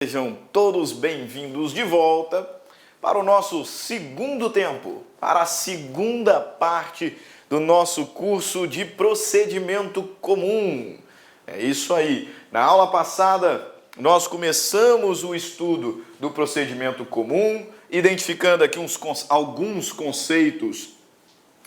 Sejam todos bem-vindos de volta para o nosso segundo tempo, para a segunda parte do nosso curso de procedimento comum. É isso aí. Na aula passada, nós começamos o estudo do procedimento comum, identificando aqui alguns conceitos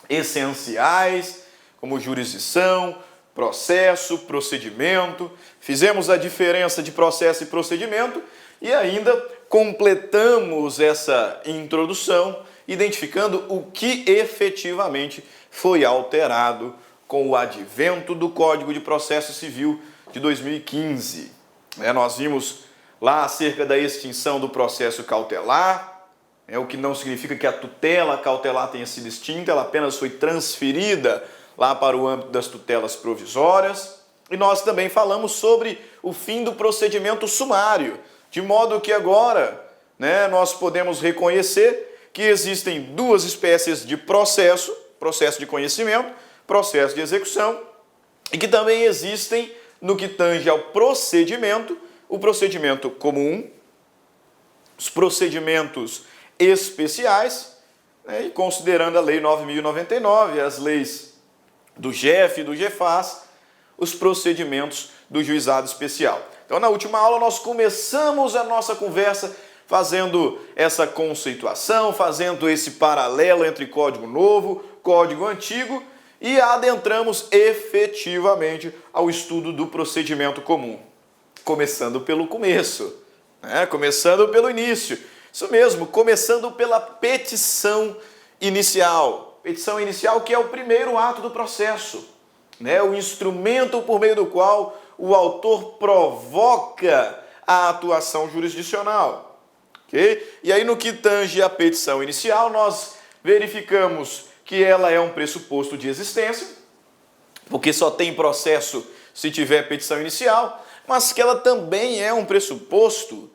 essenciais, como jurisdição, processo, procedimento. Fizemos a diferença de processo e procedimento e ainda completamos essa introdução identificando o que efetivamente foi alterado com o advento do Código de Processo Civil de 2015. Nós vimos lá acerca da extinção do processo cautelar, o que não significa que a tutela cautelar tenha sido extinta, ela apenas foi transferida lá para o âmbito das tutelas provisórias. E nós também falamos sobre o fim do procedimento sumário, de modo que agora nós podemos reconhecer que existem duas espécies de processo, processo de conhecimento, processo de execução, e que também existem, no que tange ao procedimento, o procedimento comum, os procedimentos especiais, e considerando a Lei 9.099, as leis do GEF e do GEFAS, os procedimentos do juizado especial. Então, na última aula, nós começamos a nossa conversa fazendo essa conceituação, fazendo esse paralelo entre Código Novo, Código Antigo, e adentramos efetivamente ao estudo do procedimento comum. Começando pelo começo, começando pelo início. Isso mesmo, começando pela petição inicial. Petição inicial que é o primeiro ato do processo, o instrumento por meio do qual o autor provoca a atuação jurisdicional. Okay? E aí, no que tange a petição inicial, nós verificamos que ela é um pressuposto de existência, porque só tem processo se tiver petição inicial, mas que ela também é um pressuposto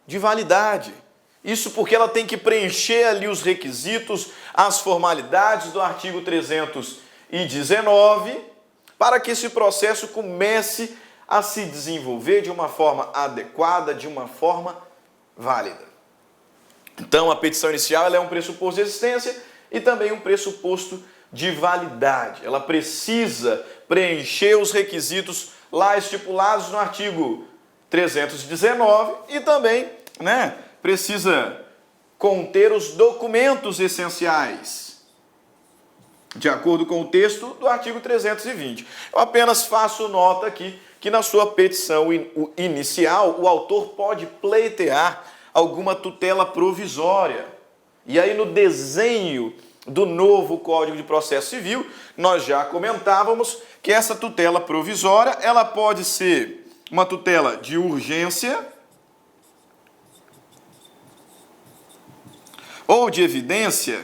de validade. Isso porque ela tem que preencher ali os requisitos, as formalidades do artigo 319, para que esse processo comece a se desenvolver de uma forma adequada, de uma forma válida. Então, a petição inicial ela é um pressuposto de existência e também um pressuposto de validade. Ela precisa preencher os requisitos lá estipulados no artigo 319 e também, precisa conter os documentos essenciais, de acordo com o texto do artigo 320. Eu apenas faço nota aqui que na sua petição inicial o autor pode pleitear alguma tutela provisória. E aí no desenho do novo Código de Processo Civil, nós já comentávamos que essa tutela provisória, ela pode ser uma tutela de urgência ou de evidência.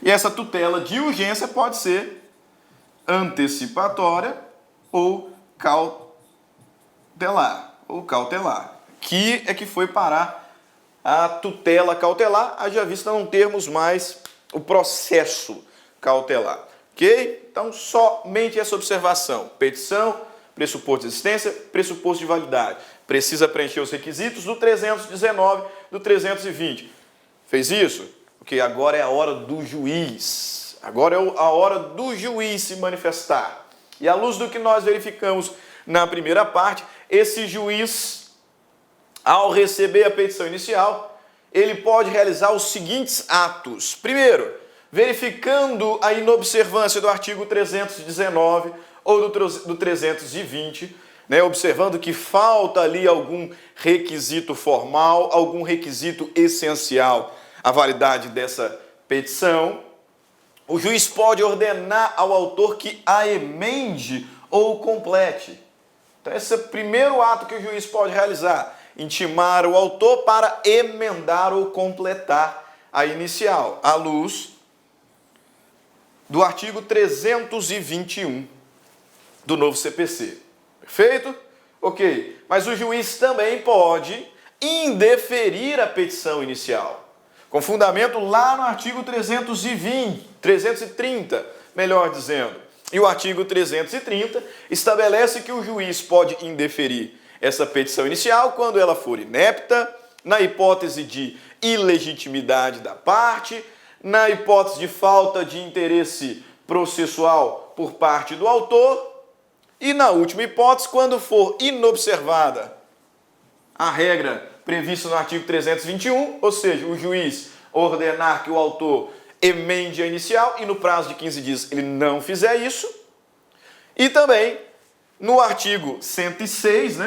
E essa tutela de urgência pode ser antecipatória ou cautelar. Que é que foi parar a tutela cautelar, haja vista não termos mais o processo cautelar. Ok? Então, somente essa observação. Petição, pressuposto de existência, pressuposto de validade. Precisa preencher os requisitos do 319, do 320. Fez isso? Porque agora é a hora do juiz. Agora é a hora do juiz se manifestar. E à luz do que nós verificamos na primeira parte, esse juiz, ao receber a petição inicial, ele pode realizar os seguintes atos. Primeiro, verificando a inobservância do artigo 319 ou do 320, observando que falta ali algum requisito formal, algum requisito essencial à validade dessa petição, o juiz pode ordenar ao autor que a emende ou complete. Então, esse é o primeiro ato que o juiz pode realizar, intimar o autor para emendar ou completar a inicial, à luz do artigo 321 do novo CPC. Perfeito? Ok. Mas o juiz também pode indeferir a petição inicial, com fundamento lá no artigo 330, melhor dizendo. E o artigo 330 estabelece que o juiz pode indeferir essa petição inicial quando ela for inepta, na hipótese de ilegitimidade da parte, na hipótese de falta de interesse processual por parte do autor e, na última hipótese, quando for inobservada a regra prevista no artigo 321, ou seja, o juiz ordenar que o autor emende a inicial e no prazo de 15 dias ele não fizer isso. E também no artigo 106,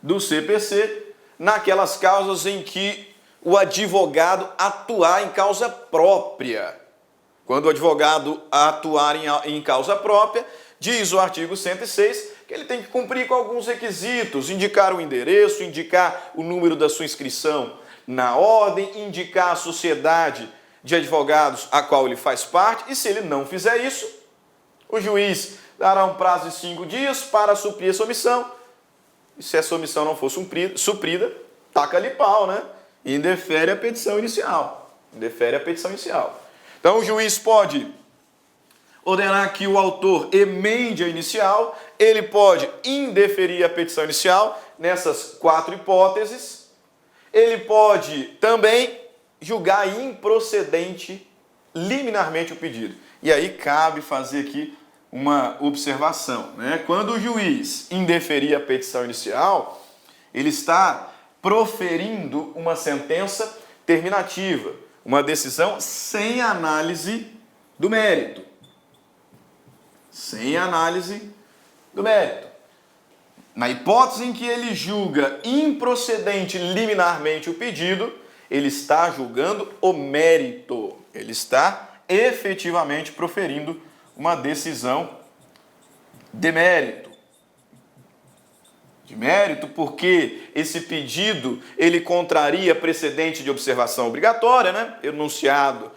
do CPC, naquelas causas em que o advogado atuar em causa própria. Quando o advogado atuar em causa própria, diz o artigo 106 que ele tem que cumprir com alguns requisitos, indicar o endereço, indicar o número da sua inscrição na ordem, indicar a sociedade de advogados a qual ele faz parte, e se ele não fizer isso, o juiz dará um prazo de 5 dias para suprir essa omissão, e se essa omissão não for suprida, taca-lhe pau, e indefere a petição inicial. Então o juiz pode ordenar que o autor emende a inicial, ele pode indeferir a petição inicial nessas 4 hipóteses, ele pode também julgar improcedente liminarmente o pedido. E aí cabe fazer aqui uma observação, Quando o juiz indeferir a petição inicial, ele está proferindo uma sentença terminativa, uma decisão sem análise do mérito. Na hipótese em que ele julga improcedente liminarmente o pedido, ele está julgando o mérito. Ele está efetivamente proferindo uma decisão de mérito. De mérito porque esse pedido ele contraria precedente de observação obrigatória, enunciado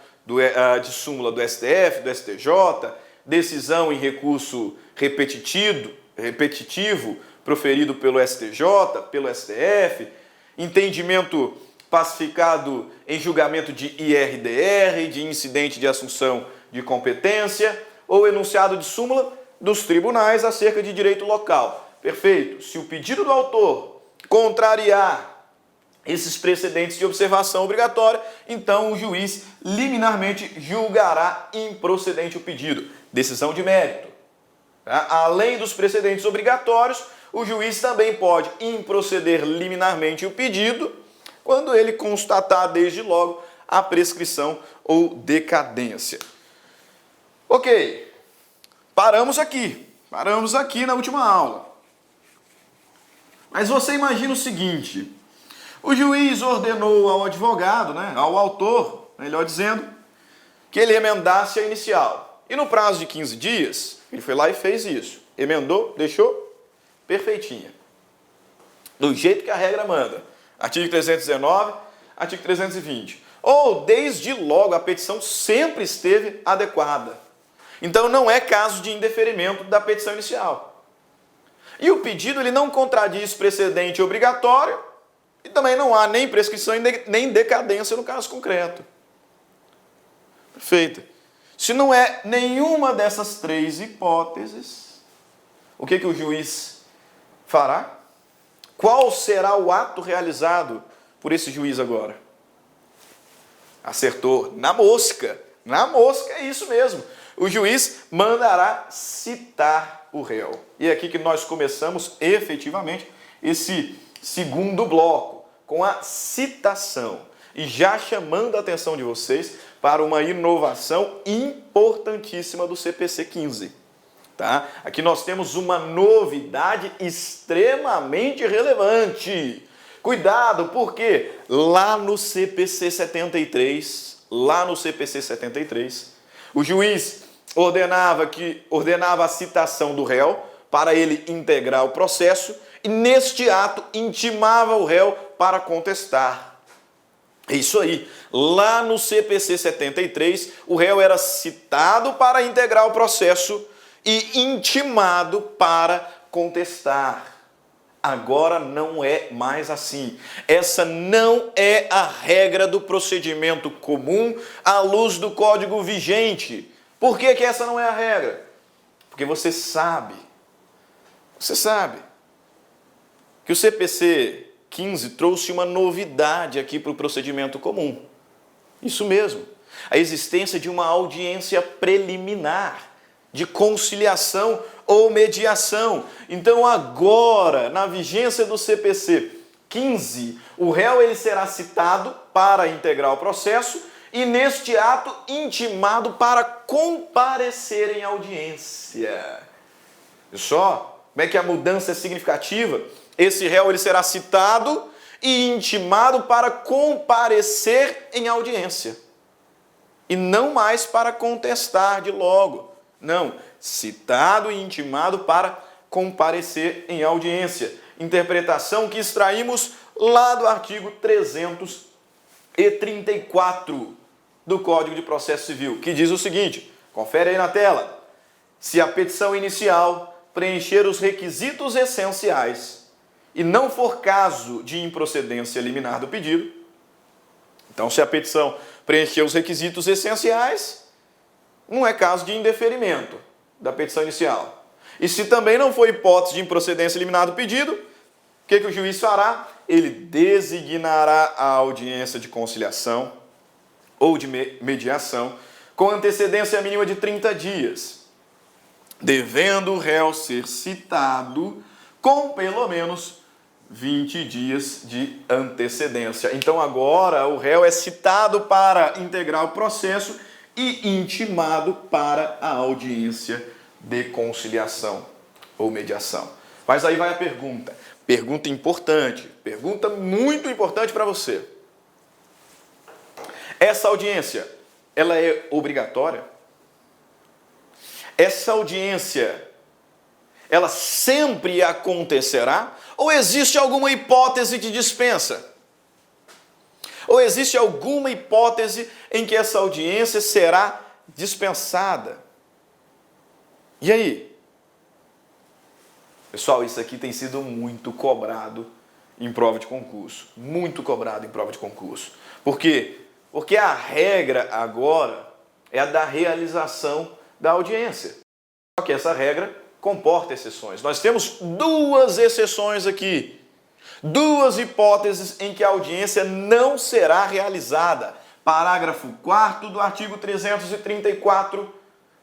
de súmula do STF, do STJ, decisão em recurso repetitivo proferido pelo STJ, pelo STF, entendimento pacificado em julgamento de IRDR, de incidente de assunção de competência, ou enunciado de súmula dos tribunais acerca de direito local. Perfeito. Se o pedido do autor contrariar esses precedentes de observação obrigatória, então o juiz liminarmente julgará improcedente o pedido. Decisão de mérito. Além dos precedentes obrigatórios, o juiz também pode improceder liminarmente o pedido quando ele constatar desde logo a prescrição ou decadência. Ok, paramos aqui na última aula. Mas você imagina o seguinte, o juiz ordenou ao advogado, ao autor, melhor dizendo, que ele emendasse a inicial. E no prazo de 15 dias, ele foi lá e fez isso. Emendou, deixou perfeitinha. Do jeito que a regra manda. Artigo 319, artigo 320. Ou, desde logo, a petição sempre esteve adequada. Então, não é caso de indeferimento da petição inicial. E o pedido ele não contradiz precedente obrigatório e também não há nem prescrição nem decadência no caso concreto. Perfeito. Se não é nenhuma dessas 3 hipóteses, o que o juiz fará? Qual será o ato realizado por esse juiz agora? Acertou. Na mosca. Na mosca, é isso mesmo. O juiz mandará citar o réu. E é aqui que nós começamos efetivamente esse segundo bloco, com a citação. E já chamando a atenção de vocês para uma inovação importantíssima do CPC 15. Tá? Aqui nós temos uma novidade extremamente relevante. Cuidado, porque lá no CPC 73, o juiz ordenava a citação do réu para ele integrar o processo e neste ato intimava o réu para contestar. É isso aí. Lá no CPC 73, o réu era citado para integrar o processo e intimado para contestar. Agora não é mais assim. Essa não é a regra do procedimento comum à luz do Código vigente. Por que que essa não é a regra? Porque você sabe que o CPC 15 trouxe uma novidade aqui para o procedimento comum. Isso mesmo, a existência de uma audiência preliminar, de conciliação ou mediação. Então agora, na vigência do CPC 15, o réu ele será citado para integrar o processo e neste ato intimado para comparecer em audiência. Viu só como é que a mudança é significativa? Esse réu ele será citado e intimado para comparecer em audiência. E não mais para contestar de logo. Não, citado e intimado para comparecer em audiência. Interpretação que extraímos lá do artigo 334 do Código de Processo Civil, que diz o seguinte, confere aí na tela: se a petição inicial preencher os requisitos essenciais e não for caso de improcedência liminar do pedido, então se a petição preencher os requisitos essenciais, não é caso de indeferimento da petição inicial. E se também não for hipótese de improcedência liminar do pedido, o que o juiz fará? Ele designará a audiência de conciliação ou de mediação com antecedência mínima de 30 dias, devendo o réu ser citado com pelo menos 20 dias de antecedência. Então agora o réu é citado para integrar o processo e intimado para a audiência de conciliação ou mediação. Mas aí vai a pergunta. Pergunta importante, pergunta muito importante para você. Essa audiência, ela é obrigatória? Essa audiência, ela sempre acontecerá? Ou existe alguma hipótese de dispensa? Ou existe alguma hipótese em que essa audiência será dispensada? E aí? Pessoal, isso aqui tem sido muito cobrado em prova de concurso. Muito cobrado em prova de concurso. Por quê? Porque a regra agora é a da realização da audiência. Só que essa regra comporta exceções. Nós temos duas exceções aqui. Duas hipóteses em que a audiência não será realizada. Parágrafo 4º do artigo 334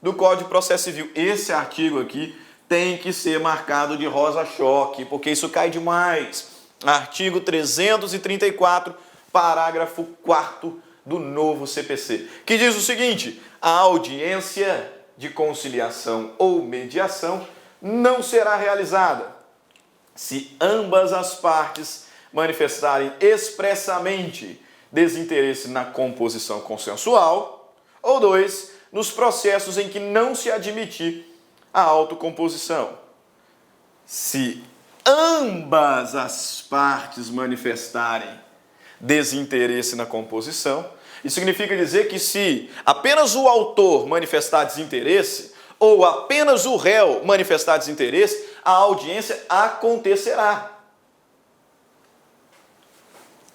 do Código de Processo Civil. Esse artigo aqui tem que ser marcado de rosa-choque, porque isso cai demais. Artigo 334, parágrafo 4º do novo CPC, que diz o seguinte: a audiência de conciliação ou mediação não será realizada se ambas as partes manifestarem expressamente desinteresse na composição consensual, ou 2, nos processos em que não se admitir a autocomposição. Se ambas as partes manifestarem desinteresse na composição, isso significa dizer que se apenas o autor manifestar desinteresse ou apenas o réu manifestar desinteresse, a audiência acontecerá.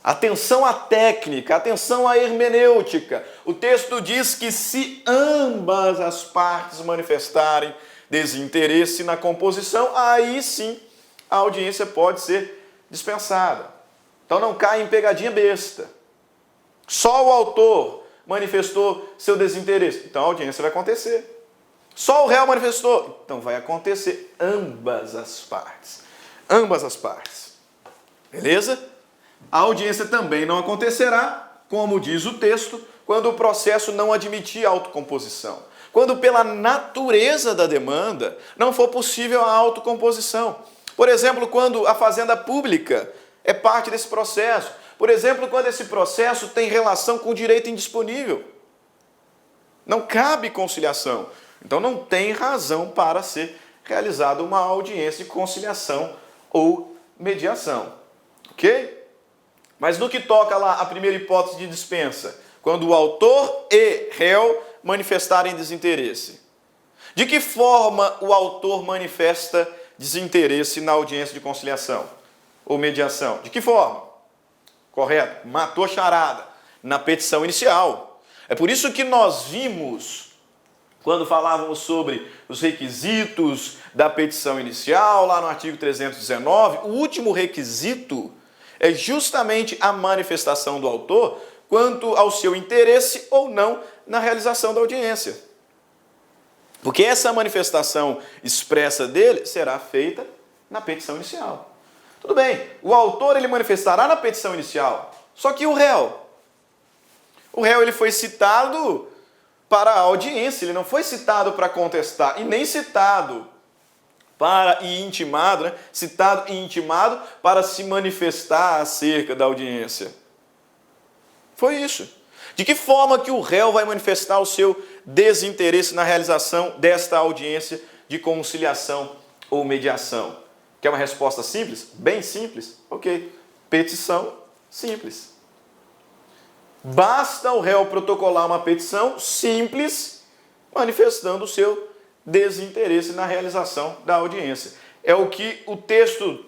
Atenção à técnica, atenção à hermenêutica. O texto diz que se ambas as partes manifestarem desinteresse na composição, aí sim a audiência pode ser dispensada. Então não cai em pegadinha besta. Só o autor manifestou seu desinteresse, então a audiência vai acontecer. Só o réu manifestou, então vai acontecer ambas as partes. Ambas as partes. Beleza? A audiência também não acontecerá, como diz o texto, quando o processo não admitir autocomposição. Quando pela natureza da demanda não for possível a autocomposição. Por exemplo, quando a fazenda pública é parte desse processo. Por exemplo, quando esse processo tem relação com o direito indisponível. Não cabe conciliação. Então não tem razão para ser realizada uma audiência de conciliação ou mediação. Ok? Mas no que toca lá a primeira hipótese de dispensa, quando o autor e réu manifestarem desinteresse. De que forma o autor manifesta desinteresse na audiência de conciliação ou mediação? De que forma? Correto, matou a charada na petição inicial. É por isso que nós vimos quando falávamos sobre os requisitos da petição inicial, lá no artigo 319, o último requisito é justamente a manifestação do autor quanto ao seu interesse ou não na realização da audiência. Porque essa manifestação expressa dele será feita na petição inicial. Tudo bem, o autor ele manifestará na petição inicial, só que o réu ele foi citado para a audiência, ele não foi citado para contestar e nem citado para e intimado, né? Citado e intimado para se manifestar acerca da audiência. Foi isso. De que forma que o réu vai manifestar o seu desinteresse na realização desta audiência de conciliação ou mediação? Quer uma resposta simples? Bem simples? Ok. Petição simples. Basta o réu protocolar uma petição simples, manifestando o seu desinteresse na realização da audiência. É o que o texto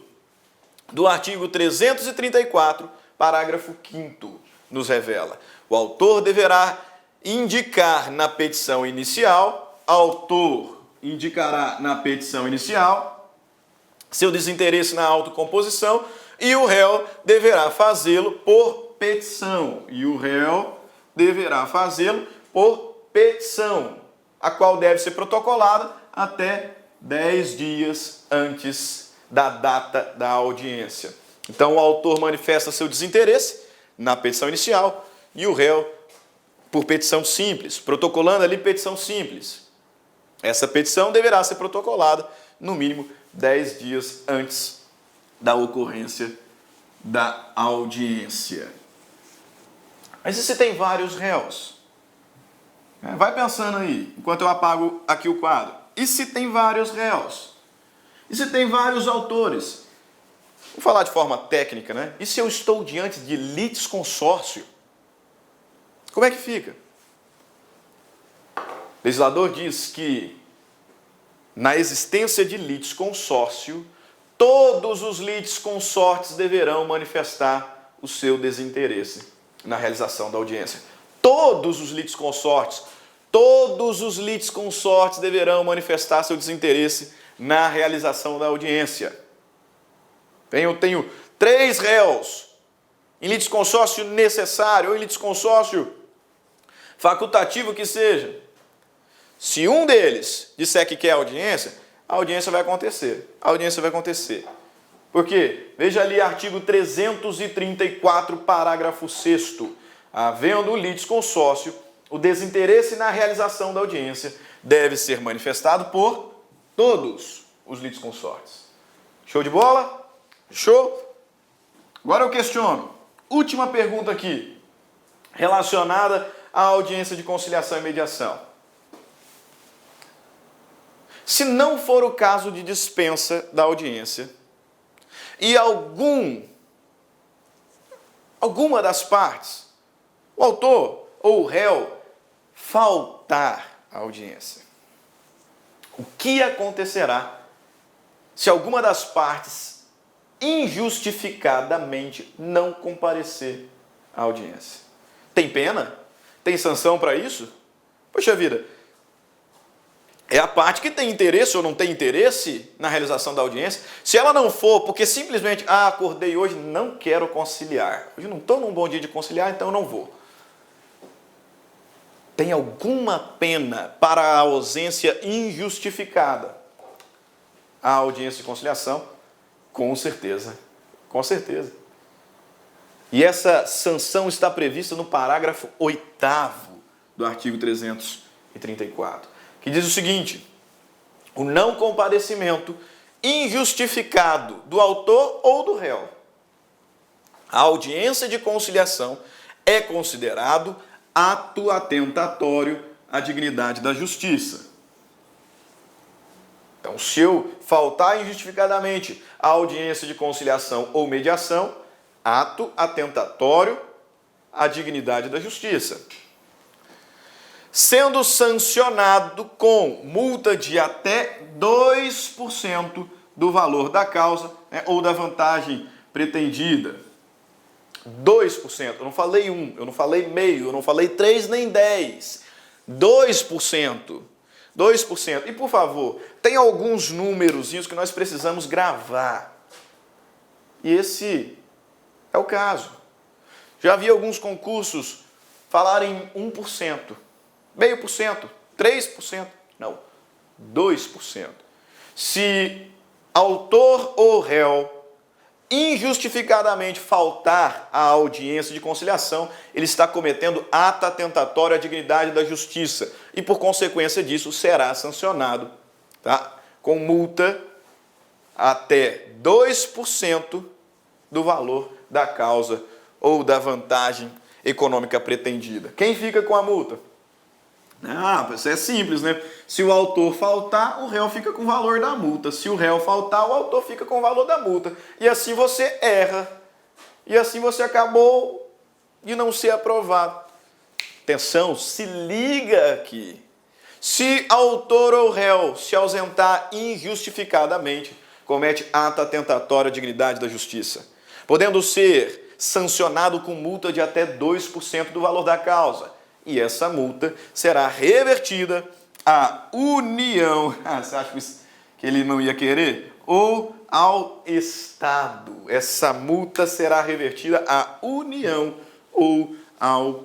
do artigo 334, parágrafo 5º, nos revela. O autor deverá indicar na petição inicial, autor indicará na petição inicial seu desinteresse na autocomposição e o réu deverá fazê-lo por petição. E o réu deverá fazê-lo por petição, a qual deve ser protocolada até 10 dias antes da data da audiência. Então o autor manifesta seu desinteresse na petição inicial e o réu por petição simples, protocolando ali petição simples. Essa petição deverá ser protocolada no mínimo 10 dias antes da ocorrência da audiência. Mas e se tem vários réus? Vai pensando aí, enquanto eu apago aqui o quadro. E se tem vários réus? E se tem vários autores? Vou falar de forma técnica, né? E se eu estou diante de litisconsórcio? Como é que fica? O legislador diz que, na existência de litisconsórcio, todos os litisconsortes deverão manifestar o seu desinteresse na realização da audiência. Todos os litisconsortes deverão manifestar seu desinteresse na realização da audiência. Eu tenho 3 réus em litisconsórcio necessário ou em litisconsórcio facultativo que seja. Se um deles disser que quer a audiência vai acontecer. A audiência vai acontecer. Por quê? Veja ali artigo 334, parágrafo 6º. Havendo litisconsórcio, o desinteresse na realização da audiência deve ser manifestado por todos os litisconsortes. Show de bola? Show? Agora eu questiono. Última pergunta aqui, relacionada à audiência de conciliação e mediação. Se não for o caso de dispensa da audiência e alguma das partes, o autor ou o réu, faltar à audiência, o que acontecerá se alguma das partes injustificadamente não comparecer à audiência? Tem pena? Tem sanção para isso? Poxa vida, é a parte que tem interesse ou não tem interesse na realização da audiência. Se ela não for, porque simplesmente, acordei hoje, não quero conciliar. Hoje não estou num bom dia de conciliar, então eu não vou. Tem alguma pena para a ausência injustificada? A audiência de conciliação? Com certeza. Com certeza. E essa sanção está prevista no parágrafo 8º do artigo 334, que diz o seguinte: o não comparecimento injustificado do autor ou do réu à audiência de conciliação é considerado ato atentatório à dignidade da justiça. Então, se eu faltar injustificadamente à audiência de conciliação ou mediação, ato atentatório à dignidade da justiça, sendo sancionado com multa de até 2% do valor da causa, né, ou da vantagem pretendida. 2%, eu não falei 1, eu não falei meio, eu não falei 3 nem 10. 2%. 2%. E, por favor, tem alguns números que nós precisamos gravar. E esse é o caso. Já vi alguns concursos falarem 1%, meio por cento, 3%. Não, 2%. Se autor ou réu injustificadamente faltar à audiência de conciliação, ele está cometendo ato atentatório à dignidade da justiça e, por consequência disso, será sancionado, tá? Com multa até 2% do valor da causa ou da vantagem econômica pretendida. Quem fica com a multa? Isso é simples, né? Se o autor faltar, o réu fica com o valor da multa. Se o réu faltar, o autor fica com o valor da multa. E assim você erra. E assim você acabou de não ser aprovado. Atenção, se liga aqui. Se autor ou réu se ausentar injustificadamente, comete ato atentatório à dignidade da justiça, podendo ser sancionado com multa de até 2% do valor da causa. E essa multa será revertida à União, você acha que ele não ia querer? Ou ao Estado. Essa multa será revertida à União ou ao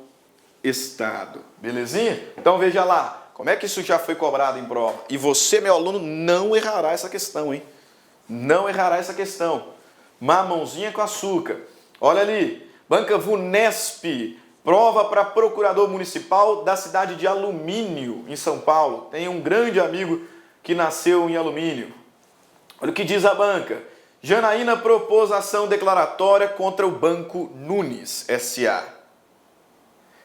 Estado. Belezinha? Então veja lá, como é que isso já foi cobrado em prova. E você, meu aluno, não errará essa questão, hein? Não errará essa questão. Mamãozinha com açúcar. Olha ali, Banca VUNESP, prova para procurador municipal da cidade de Alumínio, em São Paulo. Tem um grande amigo que nasceu em Alumínio. Olha o que diz a banca. Janaína propôs ação declaratória contra o Banco Nunes S.A.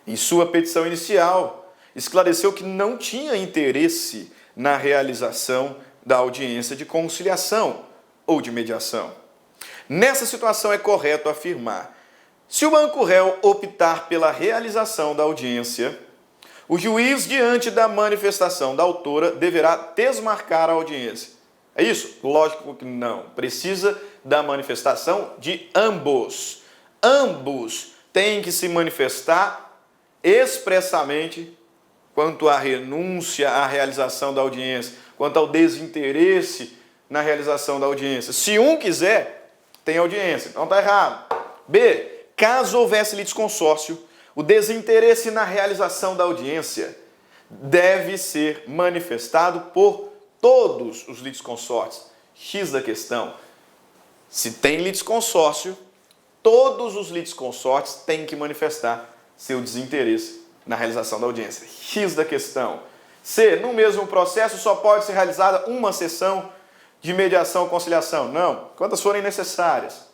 Em sua petição inicial, esclareceu que não tinha interesse na realização da audiência de conciliação ou de mediação. Nessa situação é correto afirmar: se o banco réu optar pela realização da audiência, o juiz, diante da manifestação da autora, deverá desmarcar a audiência. É isso? Lógico que não. Precisa da manifestação de ambos. Ambos têm que se manifestar expressamente quanto à renúncia à realização da audiência, quanto ao desinteresse na realização da audiência. Se um quiser, tem audiência. Então está errado. B. Caso houvesse litisconsórcio, o desinteresse na realização da audiência deve ser manifestado por todos os litisconsortes. X da questão: se tem litisconsórcio, todos os litisconsortes têm que manifestar seu desinteresse na realização da audiência. X da questão. C. No mesmo processo só pode ser realizada uma sessão de mediação ou conciliação. Não, quantas forem necessárias.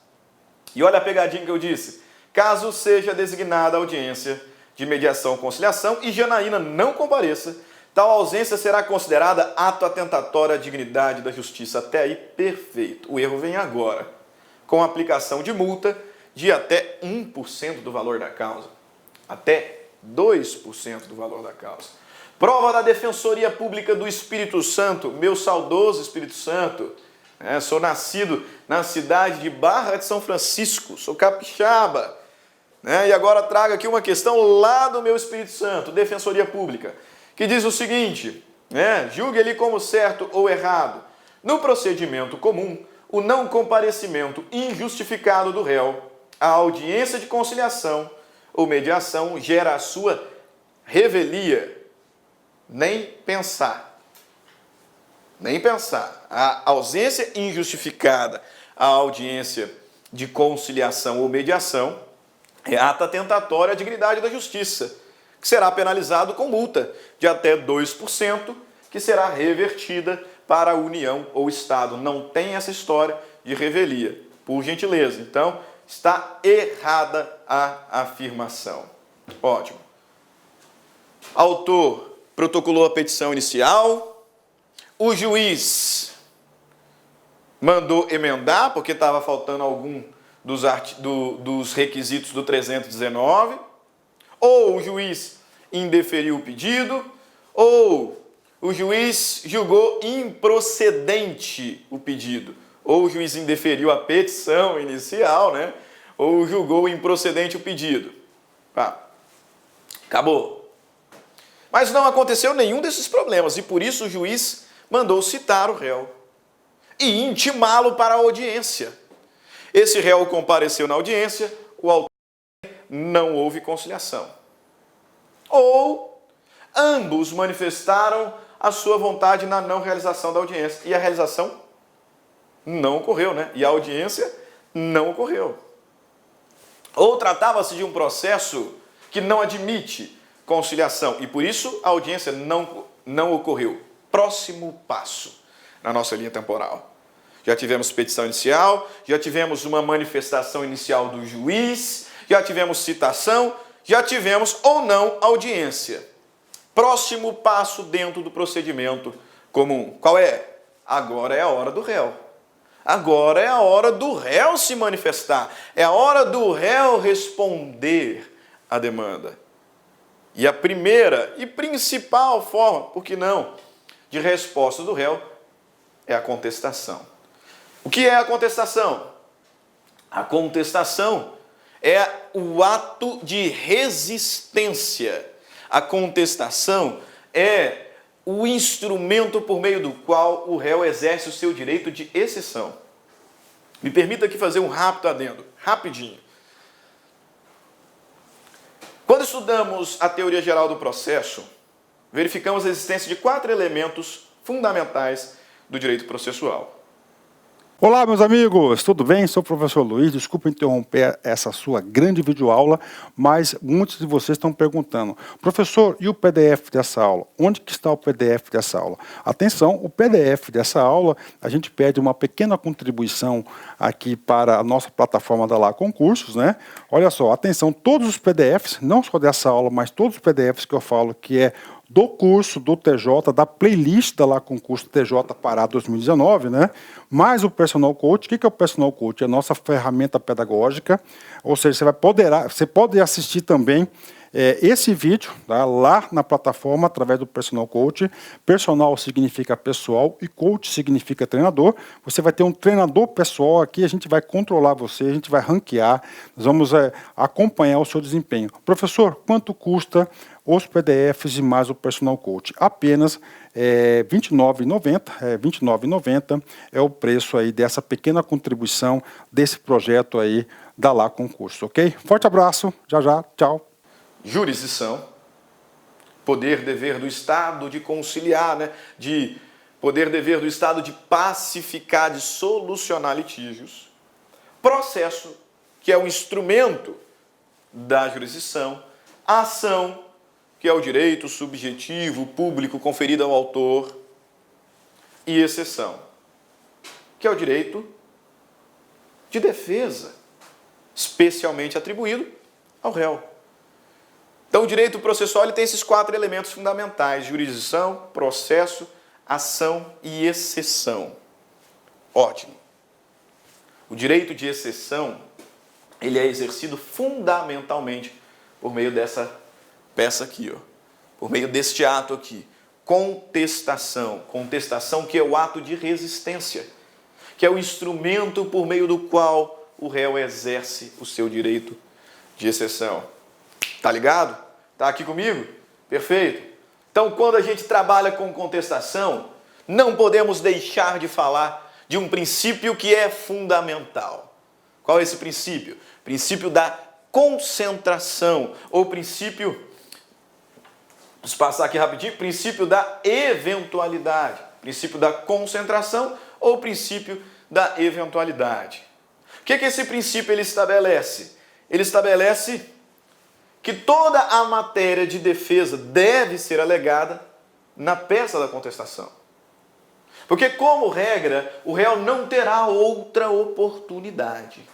E olha a pegadinha que eu disse. Caso seja designada a audiência de mediação ou conciliação e Janaína não compareça, tal ausência será considerada ato atentatório à dignidade da justiça. Até aí, perfeito. O erro vem agora, com a aplicação de multa de até 1% do valor da causa. Até 2% do valor da causa. Prova da Defensoria Pública do Espírito Santo, meu saudoso Espírito Santo. Sou nascido na cidade de Barra de São Francisco, sou capixaba. E agora trago aqui uma questão lá do meu Espírito Santo, Defensoria Pública, que diz o seguinte, julgue ele como certo ou errado. No procedimento comum, o não comparecimento injustificado do réu à audiência de conciliação ou mediação gera a sua revelia. Nem pensar. Nem pensar. A ausência injustificada à audiência de conciliação ou mediação é ato atentatório à dignidade da justiça, que será penalizado com multa de até 2%, que será revertida para a União ou Estado. Não tem essa história de revelia, por gentileza. Então, está errada a afirmação. Ótimo. Autor protocolou a petição inicial, o juiz mandou emendar, porque estava faltando algum dos requisitos do 319, ou o juiz indeferiu o pedido, ou o juiz julgou improcedente o pedido, ou o juiz indeferiu a petição inicial, ou julgou improcedente o pedido. Acabou. Mas não aconteceu nenhum desses problemas e por isso o juiz mandou citar o réu e intimá-lo para a audiência. Esse réu compareceu na audiência, o autor não houve conciliação. Ou ambos manifestaram a sua vontade na não realização da audiência e a realização não ocorreu, né? E a audiência não ocorreu. Ou tratava-se de um processo que não admite conciliação e por isso a audiência não ocorreu. Próximo passo na nossa linha temporal. Já tivemos petição inicial, já tivemos uma manifestação inicial do juiz, já tivemos citação, já tivemos ou não audiência. Próximo passo dentro do procedimento comum. Qual é? Agora é a hora do réu. Agora é a hora do réu se manifestar. É a hora do réu responder à demanda. E a primeira e principal forma, por que não, de resposta do réu é a contestação. O que é a contestação? A contestação é o ato de resistência. A contestação é o instrumento por meio do qual o réu exerce o seu direito de exceção. Me permita aqui fazer um rápido adendo, rapidinho. Quando estudamos a teoria geral do processo, verificamos a existência de 4 elementos fundamentais do direito processual. Olá, meus amigos, tudo bem? Sou o professor Luiz, desculpa interromper essa sua grande videoaula, mas muitos de vocês estão perguntando, professor, e o PDF dessa aula? Onde que está o PDF dessa aula? Atenção, o PDF dessa aula, a gente pede uma pequena contribuição aqui para a nossa plataforma da Lá Concursos, né? Olha só, atenção, todos os PDFs, não só dessa aula, mas todos os PDFs que eu falo que é do curso do TJ, da playlist da Lá Concurso TJ Pará 2019, né? Mais o Personal Coach. O que é o Personal Coach? É a nossa ferramenta pedagógica, ou seja, você pode assistir também esse vídeo, tá, lá na plataforma através do Personal Coach. Personal significa pessoal e coach significa treinador. Você vai ter um treinador pessoal aqui, a gente vai controlar você, a gente vai ranquear, nós vamos acompanhar o seu desempenho. Professor, quanto custa os PDFs e mais o Personal Coach? Apenas R$ 29,90 é o preço aí dessa pequena contribuição desse projeto aí da Lá Concurso, ok? Forte abraço, já, tchau. Jurisdição, poder, dever do Estado de conciliar, né? De poder, dever do Estado de pacificar, de solucionar litígios. Processo, que é o instrumento da jurisdição. Ação, que é o direito subjetivo, público, conferido ao autor. E exceção, que é o direito de defesa, especialmente atribuído ao réu. Então, o direito processual ele tem esses 4 elementos fundamentais: jurisdição, processo, ação e exceção. Ótimo. O direito de exceção ele é exercido fundamentalmente por meio dessa peça aqui, ó, por meio deste ato aqui, contestação. Contestação que é o ato de resistência, que é o instrumento por meio do qual o réu exerce o seu direito de exceção. Tá ligado? Tá aqui comigo? Perfeito. Então, quando a gente trabalha com contestação, não podemos deixar de falar de um princípio que é fundamental. Qual é esse princípio? Princípio da concentração, ou princípio, vamos passar aqui rapidinho, princípio da eventualidade. Princípio da concentração ou princípio da eventualidade. O que esse princípio ele estabelece? Ele estabelece que toda a matéria de defesa deve ser alegada na peça da contestação. Porque, como regra, o réu não terá outra oportunidade.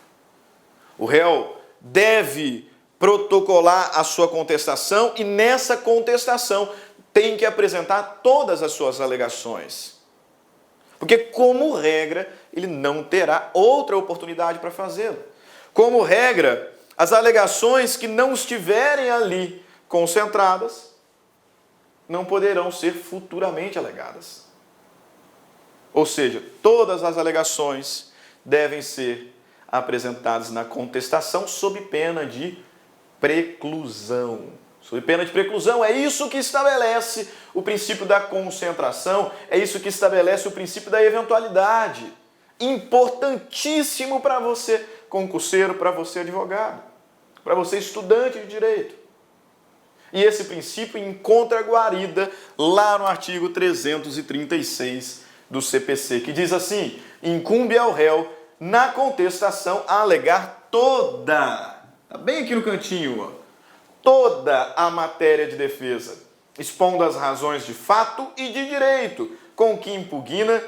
O réu deve protocolar a sua contestação e, nessa contestação, tem que apresentar todas as suas alegações. Porque, como regra, ele não terá outra oportunidade para fazê-lo. Como regra, as alegações que não estiverem ali concentradas não poderão ser futuramente alegadas. Ou seja, todas as alegações devem ser apresentadas na contestação sob pena de preclusão. Sob pena de preclusão, é isso que estabelece o princípio da concentração, é isso que estabelece o princípio da eventualidade. Importantíssimo para você, concurseiro, para você, advogado, para você, estudante de direito. E esse princípio encontra guarida lá no artigo 336 do CPC, que diz assim: incumbe ao réu, na contestação, a alegar toda, tá bem aqui no cantinho, ó, toda a matéria de defesa, expondo as razões de fato e de direito com que impugna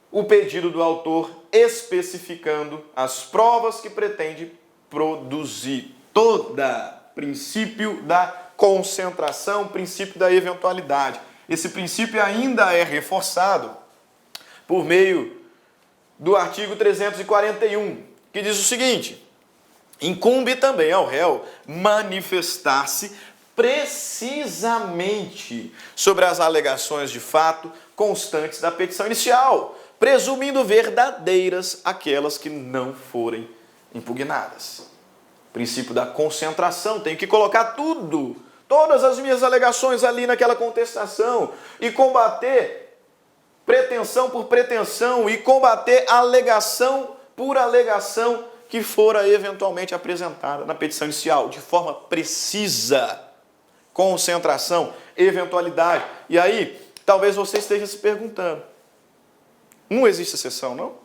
o pedido do autor, especificando as provas que pretende produzir. Toda, princípio da concentração, princípio da eventualidade. Esse princípio ainda é reforçado por meio do artigo 341, que diz o seguinte: incumbe também ao réu manifestar-se precisamente sobre as alegações de fato constantes da petição inicial, presumindo verdadeiras aquelas que não forem impugnadas. Princípio da concentração, tenho que colocar tudo, todas as minhas alegações ali naquela contestação e combater pretensão por pretensão e combater alegação por alegação que fora eventualmente apresentada na petição inicial, de forma precisa. Concentração, eventualidade. E aí, talvez você esteja se perguntando, não existe exceção, não?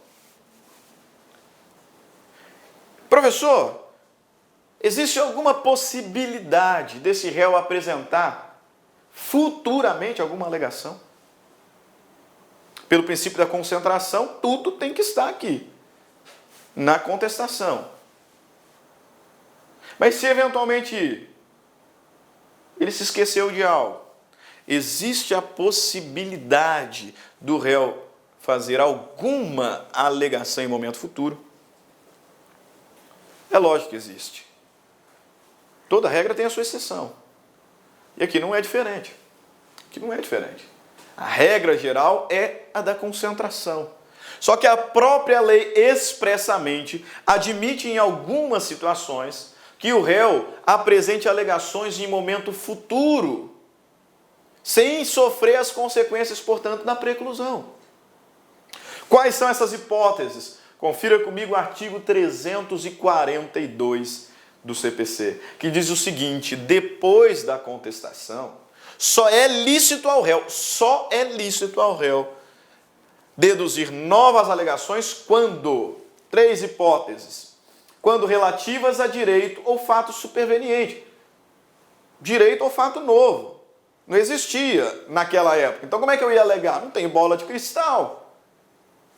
Professor, existe alguma possibilidade desse réu apresentar futuramente alguma alegação? Pelo princípio da concentração, tudo tem que estar aqui, na contestação. Mas se eventualmente ele se esqueceu de algo, existe a possibilidade do réu fazer alguma alegação em momento futuro? É lógico que existe. Toda regra tem a sua exceção. E aqui não é diferente. Aqui não é diferente. A regra geral é a da concentração. Só que a própria lei expressamente admite em algumas situações que o réu apresente alegações em momento futuro, sem sofrer as consequências, portanto, da preclusão. Quais são essas hipóteses? Confira comigo o artigo 342 do CPC, que diz o seguinte: depois da contestação, só é lícito ao réu deduzir novas alegações quando, três hipóteses, quando relativas a direito ou fato superveniente. Direito ou fato novo. Não existia naquela época. Então como é que eu ia alegar? Não tem bola de cristal.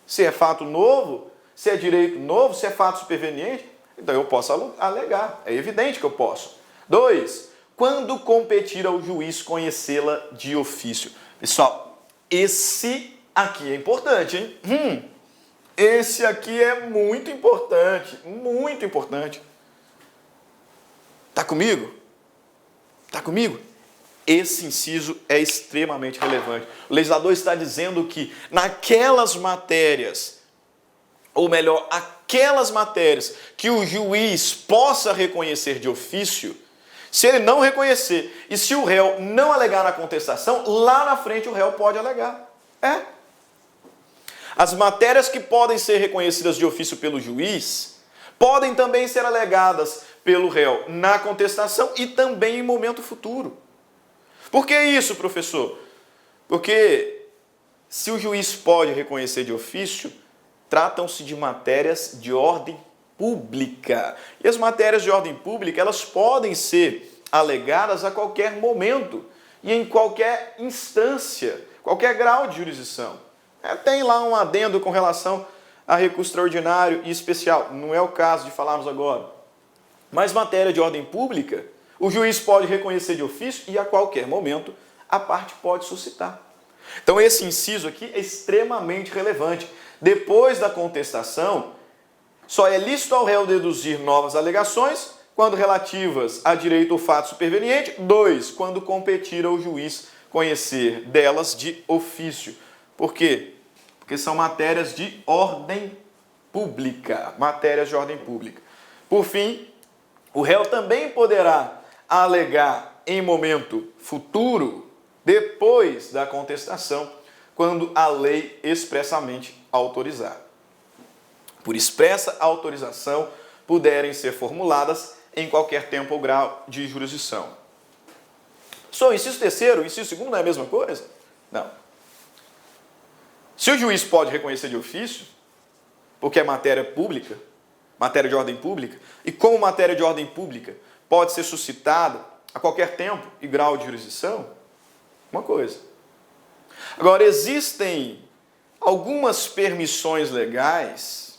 Se é fato novo, se é direito novo, se é fato superveniente, então eu posso alegar. É evidente que eu posso. 2. Quando competir ao juiz conhecê-la de ofício. Pessoal, esse aqui é importante, hein? Esse aqui é muito importante, muito importante. Tá comigo? Tá comigo? Esse inciso é extremamente relevante. O legislador está dizendo que naquelas matérias, ou melhor, aquelas matérias que o juiz possa reconhecer de ofício, se ele não reconhecer e se o réu não alegar na contestação, lá na frente o réu pode alegar. As matérias que podem ser reconhecidas de ofício pelo juiz podem também ser alegadas pelo réu na contestação e também em momento futuro. Por que isso, professor? Porque se o juiz pode reconhecer de ofício, tratam-se de matérias de ordem pública. E as matérias de ordem pública, elas podem ser alegadas a qualquer momento e em qualquer instância, qualquer grau de jurisdição. Tem lá um adendo com relação a recurso extraordinário e especial. Não é o caso de falarmos agora. Mas matéria de ordem pública, o juiz pode reconhecer de ofício e a qualquer momento a parte pode suscitar. Então esse inciso aqui é extremamente relevante. Depois da contestação, só é lícito ao réu deduzir novas alegações quando relativas a direito ou fato superveniente. 2. Quando competir ao juiz conhecer delas de ofício. Por quê? Porque são matérias de ordem pública. Matérias de ordem pública. Por fim, o réu também poderá alegar em momento futuro, depois da contestação, quando a lei expressamente autorizar. Por expressa autorização, puderem ser formuladas em qualquer tempo ou grau de jurisdição. Só o inciso terceiro, o inciso segundo não é a mesma coisa? Não. Se o juiz pode reconhecer de ofício, porque é matéria pública, matéria de ordem pública, e como matéria de ordem pública pode ser suscitada a qualquer tempo e grau de jurisdição, uma coisa. Agora, existem algumas permissões legais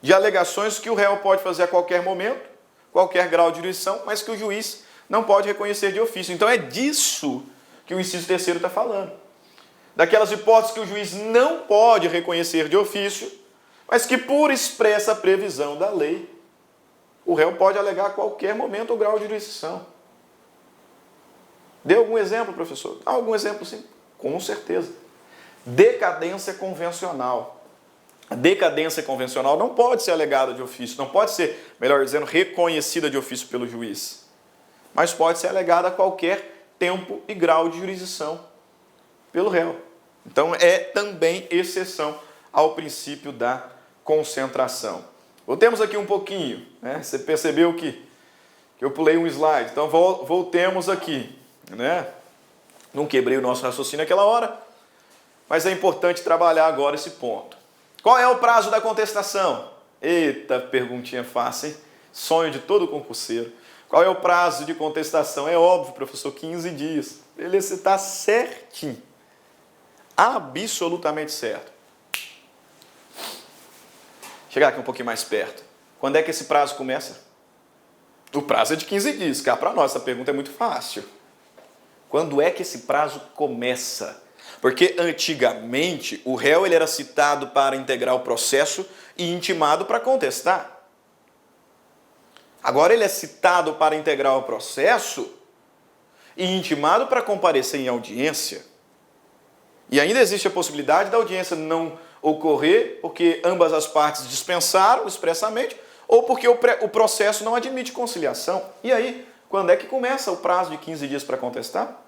de alegações que o réu pode fazer a qualquer momento, qualquer grau de jurisdição, mas que o juiz não pode reconhecer de ofício. Então é disso que o inciso terceiro está falando. Daquelas hipóteses que o juiz não pode reconhecer de ofício, mas que por expressa previsão da lei, o réu pode alegar a qualquer momento o grau de jurisdição. Dê algum exemplo, professor? Dá algum exemplo, sim. Com certeza. Decadência convencional. A decadência convencional não pode ser alegada de ofício, não pode ser, melhor dizendo, reconhecida de ofício pelo juiz, mas pode ser alegada a qualquer tempo e grau de jurisdição pelo réu. Então é também exceção ao princípio da concentração. Voltemos aqui um pouquinho, né? Você percebeu que eu pulei um slide, então voltemos aqui, né? Não quebrei o nosso raciocínio naquela hora, mas é importante trabalhar agora esse ponto. Qual é o prazo da contestação? Eita, perguntinha fácil, hein? Sonho de todo concurseiro. Qual é o prazo de contestação? É óbvio, professor, 15 dias. Beleza, você está certinho. Absolutamente certo. Chegar aqui um pouquinho mais perto. Quando é que esse prazo começa? O prazo é de 15 dias. Cá para nós, essa pergunta é muito fácil. Quando é que esse prazo começa? Porque antigamente o réu ele era citado para integrar o processo e intimado para contestar. Agora ele é citado para integrar o processo e intimado para comparecer em audiência. E ainda existe a possibilidade da audiência não ocorrer porque ambas as partes dispensaram expressamente ou porque o processo não admite conciliação. E aí, quando é que começa o prazo de 15 dias para contestar?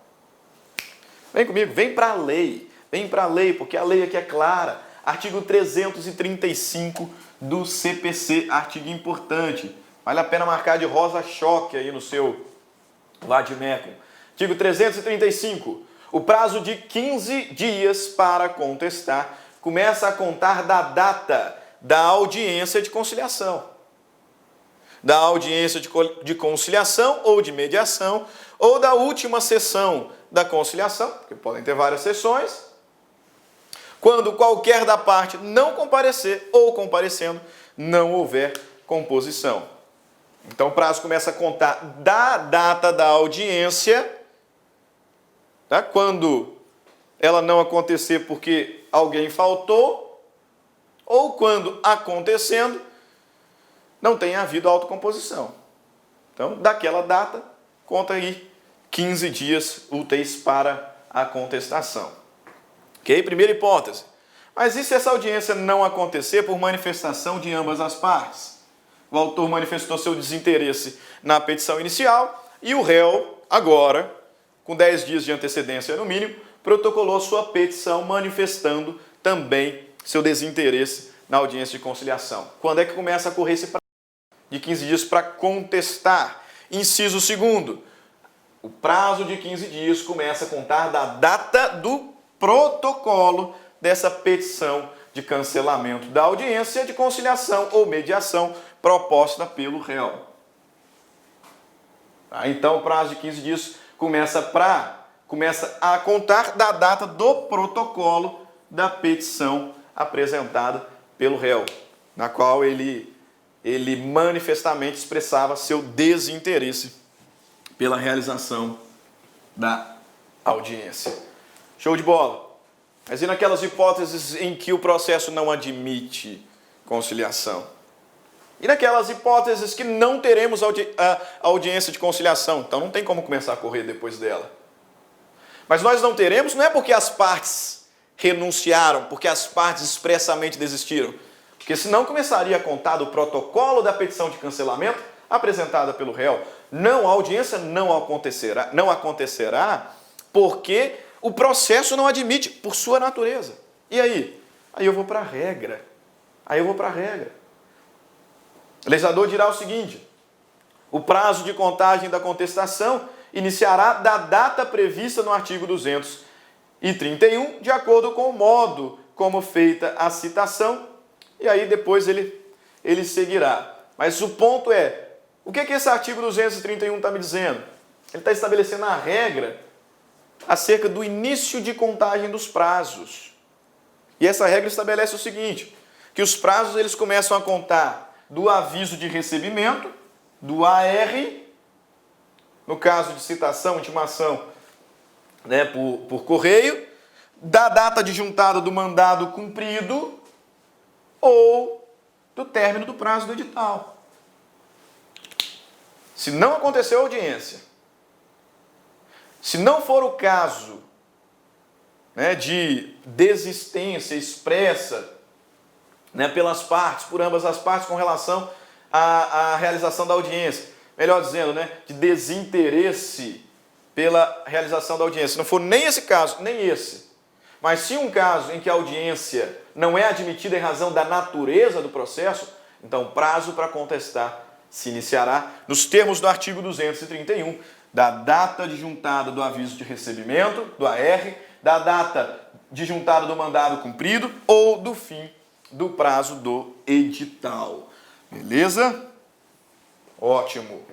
Vem comigo, vem para a lei, porque a lei aqui é clara. Artigo 335 do CPC, artigo importante. Vale a pena marcar de rosa choque aí no seu vadimécum. Artigo 335. O prazo de 15 dias para contestar começa a contar da data da audiência de conciliação. Da audiência de conciliação ou de mediação, ou da última sessão da conciliação, porque podem ter várias sessões, quando qualquer da parte não comparecer ou comparecendo, não houver composição. Então o prazo começa a contar da data da audiência, tá? Quando ela não acontecer porque alguém faltou, ou quando acontecendo, não tenha havido autocomposição. Então, daquela data, conta aí 15 dias úteis para a contestação. Ok? Primeira hipótese. Mas e se essa audiência não acontecer por manifestação de ambas as partes? O autor manifestou seu desinteresse na petição inicial e o réu, agora, com 10 dias de antecedência no mínimo, protocolou sua petição manifestando também seu desinteresse na audiência de conciliação. Quando é que começa a correr esse prazo de 15 dias para contestar? Inciso 2º. O prazo de 15 dias começa a contar da data do protocolo dessa petição de cancelamento da audiência de conciliação ou mediação proposta pelo réu. Então, o prazo de 15 dias começa a contar da data do protocolo da petição apresentada pelo réu, na qual ele manifestamente expressava seu desinteresse pela realização da audiência. Show de bola! Mas e naquelas hipóteses em que o processo não admite conciliação? E naquelas hipóteses que não teremos a audiência de conciliação? Então não tem como começar a correr depois dela. Mas nós não teremos, não é porque as partes renunciaram, porque as partes expressamente desistiram. Porque senão começaria a contar do protocolo da petição de cancelamento apresentada pelo réu, a audiência não acontecerá porque o processo não admite por sua natureza. E aí? Aí eu vou para a regra. O legislador dirá o seguinte: o prazo de contagem da contestação iniciará da data prevista no artigo 231, de acordo com o modo como feita a citação, e aí depois ele seguirá. Mas o ponto é, o que esse artigo 231 está me dizendo? Ele está estabelecendo a regra acerca do início de contagem dos prazos. E essa regra estabelece o seguinte, que os prazos eles começam a contar do aviso de recebimento, do AR, no caso de citação, intimação, né, por correio, da data de juntada do mandado cumprido ou do término do prazo do edital. Se não aconteceu a audiência, se não for o caso, né, de desistência expressa, né, pelas partes, por ambas as partes, com relação à realização da audiência, melhor dizendo, né, de desinteresse pela realização da audiência. Se não for nem esse caso, nem esse, mas sim um caso em que a audiência não é admitida em razão da natureza do processo, então o prazo para contestar se iniciará nos termos do artigo 231, da data de juntada do aviso de recebimento, do AR, da data de juntada do mandado cumprido ou do fim do prazo do edital. Beleza? Ótimo.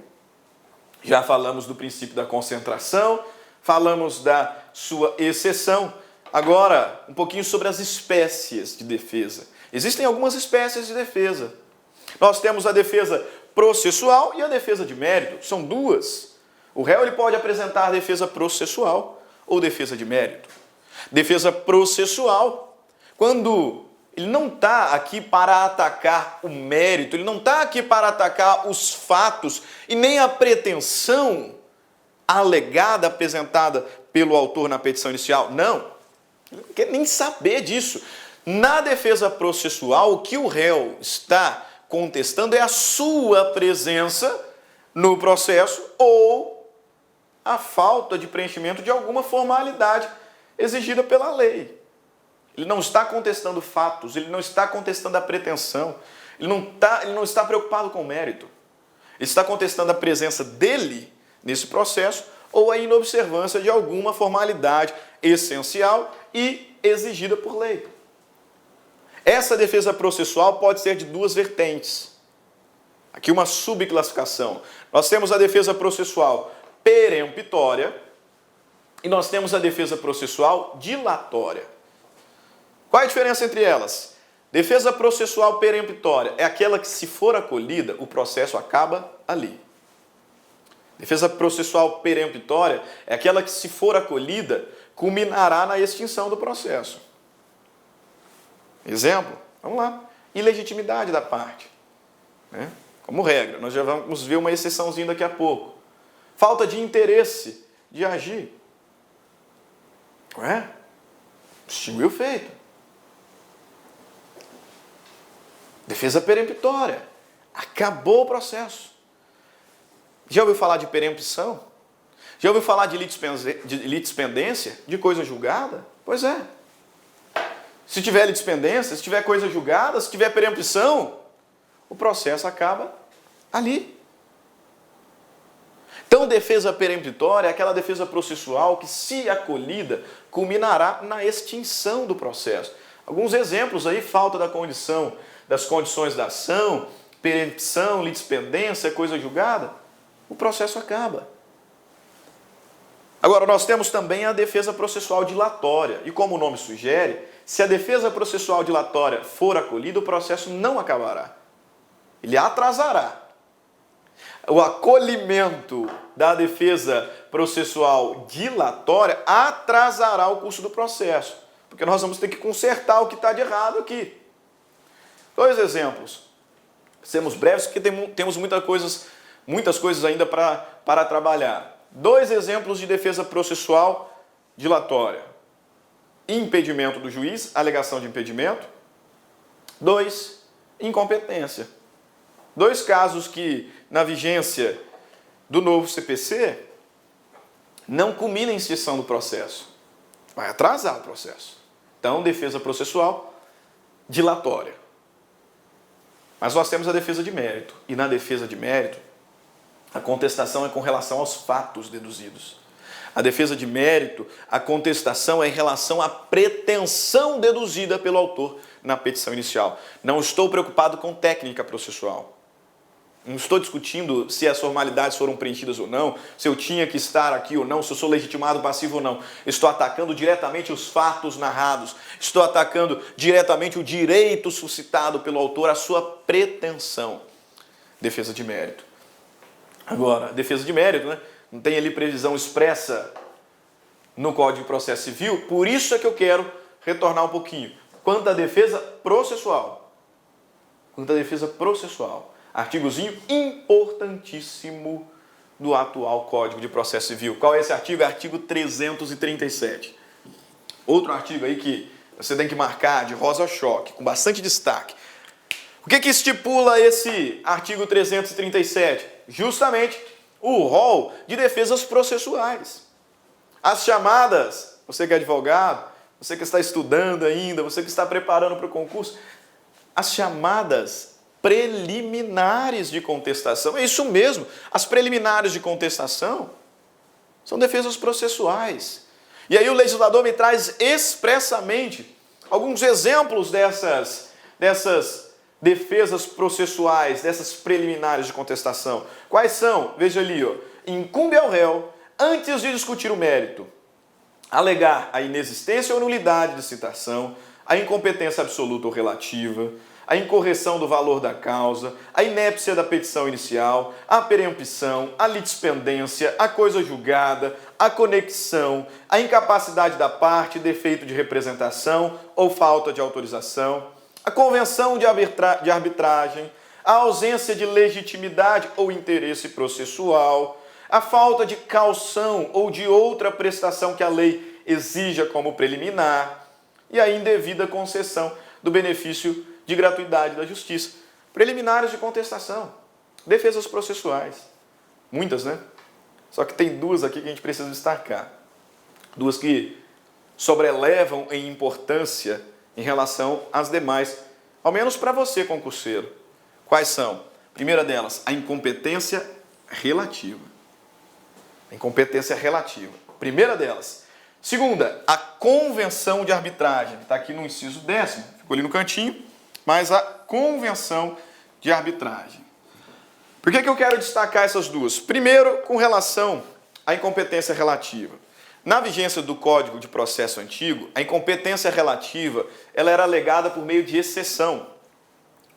Já falamos do princípio da concentração, falamos da sua exceção. Agora, um pouquinho sobre as espécies de defesa. Existem algumas espécies de defesa. Nós temos a defesa processual e a defesa de mérito. São duas. O réu ele pode apresentar defesa processual ou defesa de mérito. Defesa processual, quando ele não está aqui para atacar o mérito, ele não está aqui para atacar os fatos e nem a pretensão alegada, apresentada pelo autor na petição inicial. Não, ele não quer nem saber disso. Na defesa processual, o que o réu está contestando é a sua presença no processo ou a falta de preenchimento de alguma formalidade exigida pela lei. Ele não está contestando fatos, ele não está contestando a pretensão, ele não está preocupado com o mérito. Ele está contestando a presença dele nesse processo ou a inobservância de alguma formalidade essencial e exigida por lei. Essa defesa processual pode ser de duas vertentes. Aqui uma subclassificação. Nós temos a defesa processual peremptória e nós temos a defesa processual dilatória. Qual é a diferença entre elas? Defesa processual peremptória é aquela que, se for acolhida, o processo acaba ali. Defesa processual peremptória é aquela que, se for acolhida, culminará na extinção do processo. Exemplo, vamos lá, ilegitimidade da parte, né? Como regra, nós já vamos ver uma exceçãozinha daqui a pouco. Falta de interesse de agir. Não é? Extinguiu o feito. Defesa peremptória. Acabou o processo. Já ouviu falar de perempção? Já ouviu falar de litispendência? De coisa julgada? Pois é. Se tiver litispendência, se tiver coisa julgada, se tiver perempção, o processo acaba ali. Então, defesa peremptória é aquela defesa processual que, se acolhida, culminará na extinção do processo. Alguns exemplos aí, falta das condições da ação, perempção, litispendência, coisa julgada, o processo acaba. Agora, nós temos também a defesa processual dilatória. E como o nome sugere, se a defesa processual dilatória for acolhida, o processo não acabará. Ele atrasará. O acolhimento da defesa processual dilatória atrasará o curso do processo. Porque nós vamos ter que consertar o que está de errado aqui. Dois exemplos. Seremos breves porque temos muitas coisas ainda para trabalhar. Dois exemplos de defesa processual dilatória. Impedimento do juiz, alegação de impedimento. 2, incompetência. Dois casos que, na vigência do novo CPC, não culmina em extinção do processo. Vai atrasar o processo. Então, defesa processual dilatória. Mas nós temos a defesa de mérito. E na defesa de mérito, a contestação é com relação aos fatos deduzidos. A defesa de mérito, a contestação é em relação à pretensão deduzida pelo autor na petição inicial. Não estou preocupado com técnica processual. Não estou discutindo se as formalidades foram preenchidas ou não, se eu tinha que estar aqui ou não, se eu sou legitimado passivo ou não. Estou atacando diretamente os fatos narrados. Estou atacando diretamente o direito suscitado pelo autor, a sua pretensão. Defesa de mérito. Agora, defesa de mérito, né? Não tem ali previsão expressa no Código de Processo Civil, por isso é que eu quero retornar um pouquinho. Quanto à defesa processual. Quanto à defesa processual. Artigozinho importantíssimo do atual Código de Processo Civil. Qual é esse artigo? Artigo 337. Outro artigo aí que você tem que marcar de rosa choque, com bastante destaque. O que estipula esse artigo 337? Justamente o rol de defesas processuais. As chamadas, você que é advogado, você que está estudando ainda, você que está preparando para o concurso, as chamadas preliminares de contestação. É isso mesmo, as preliminares de contestação são defesas processuais. E aí o legislador me traz expressamente alguns exemplos dessas defesas processuais, dessas preliminares de contestação. Quais são? Veja ali, ó. Incumbe ao réu, antes de discutir o mérito, alegar a inexistência ou nulidade de citação, a incompetência absoluta ou relativa, a incorreção do valor da causa, a inépcia da petição inicial, a perempção, a litispendência, a coisa julgada, a conexão, a incapacidade da parte, defeito de representação ou falta de autorização, a convenção de arbitragem, a ausência de legitimidade ou interesse processual, a falta de caução ou de outra prestação que a lei exija como preliminar e a indevida concessão do benefício de gratuidade da justiça. Preliminares de contestação, defesas processuais. Muitas, né? Só que tem duas aqui que a gente precisa destacar. Duas que sobrelevam em importância em relação às demais, ao menos para você, concurseiro. Quais são? Primeira delas, a incompetência relativa. A incompetência relativa. Primeira delas. Segunda, a convenção de arbitragem. Está aqui no inciso 10º, ficou ali no cantinho. Mas a convenção de arbitragem. Por que eu quero destacar essas duas? Primeiro, com relação à incompetência relativa. Na vigência do Código de Processo Antigo, a incompetência relativa ela era alegada por meio de exceção.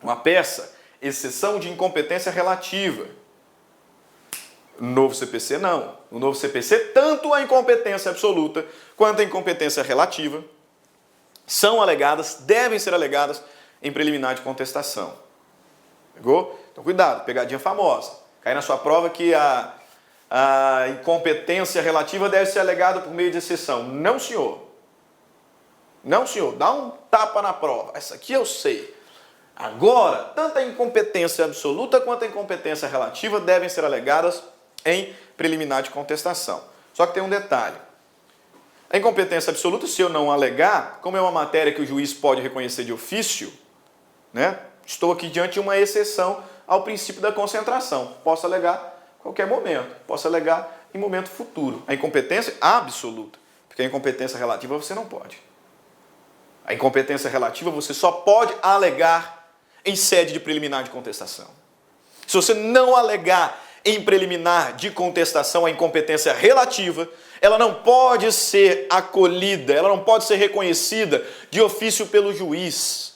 Uma peça, exceção de incompetência relativa. No novo CPC, não. No novo CPC, tanto a incompetência absoluta quanto a incompetência relativa são alegadas, devem ser alegadas em preliminar de contestação. Pegou? Então, cuidado, pegadinha famosa. Cai na sua prova que a incompetência relativa deve ser alegada por meio de exceção. Não, senhor. Não, senhor. Dá um tapa na prova. Essa aqui eu sei. Agora, tanto a incompetência absoluta quanto a incompetência relativa devem ser alegadas em preliminar de contestação. Só que tem um detalhe. A incompetência absoluta, se eu não alegar, como é uma matéria que o juiz pode reconhecer de ofício, né? Estou aqui diante de uma exceção ao princípio da concentração. Posso alegar a qualquer momento, posso alegar em momento futuro. A incompetência absoluta, porque a incompetência relativa você não pode. A incompetência relativa você só pode alegar em sede de preliminar de contestação. Se você não alegar em preliminar de contestação a incompetência relativa, ela não pode ser acolhida, ela não pode ser reconhecida de ofício pelo juiz.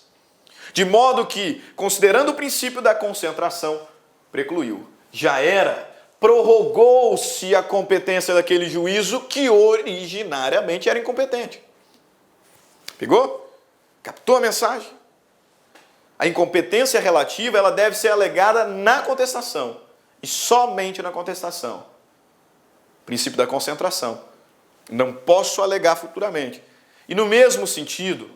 De modo que, considerando o princípio da concentração, precluiu. Já era, prorrogou-se a competência daquele juízo que originariamente era incompetente. Pegou? Captou a mensagem? A incompetência relativa ela deve ser alegada na contestação. E somente na contestação. Princípio da concentração. Não posso alegar futuramente. E no mesmo sentido,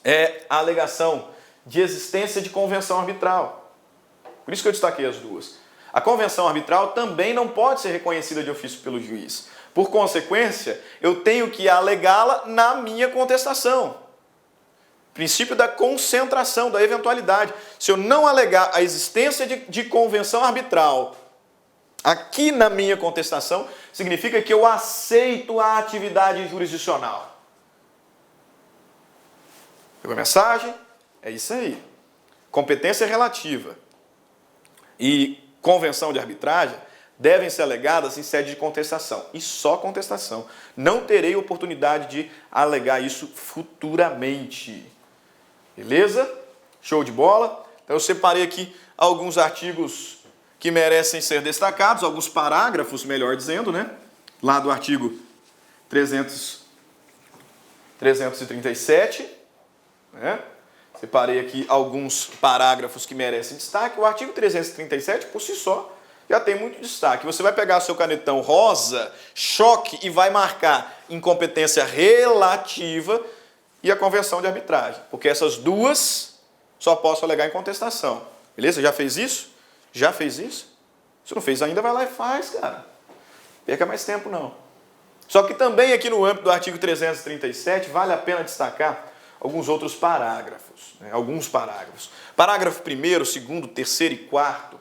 é a alegação de existência de convenção arbitral. Por isso que eu destaquei as duas. A convenção arbitral também não pode ser reconhecida de ofício pelo juiz. Por consequência, eu tenho que alegá-la na minha contestação. Princípio da concentração, da eventualidade. Se eu não alegar a existência de convenção arbitral aqui na minha contestação, significa que eu aceito a atividade jurisdicional. Pegou a mensagem? É isso aí. Competência relativa e convenção de arbitragem devem ser alegadas em sede de contestação. E só contestação. Não terei oportunidade de alegar isso futuramente. Beleza? Show de bola? Então eu separei aqui alguns artigos que merecem ser destacados, alguns parágrafos, melhor dizendo, né? Lá do artigo 337, né? Separei aqui alguns parágrafos que merecem destaque. O artigo 337, por si só, já tem muito destaque. Você vai pegar seu canetão rosa, choque, e vai marcar incompetência relativa e a convenção de arbitragem. Porque essas duas só posso alegar em contestação. Beleza? Já fez isso? Já fez isso? Se não fez ainda, vai lá e faz, cara. Perca mais tempo, não. Só que também aqui no âmbito do artigo 337, vale a pena destacar alguns outros parágrafos. Né? Alguns parágrafos. Parágrafo 1º, 2º, 3º e 4º.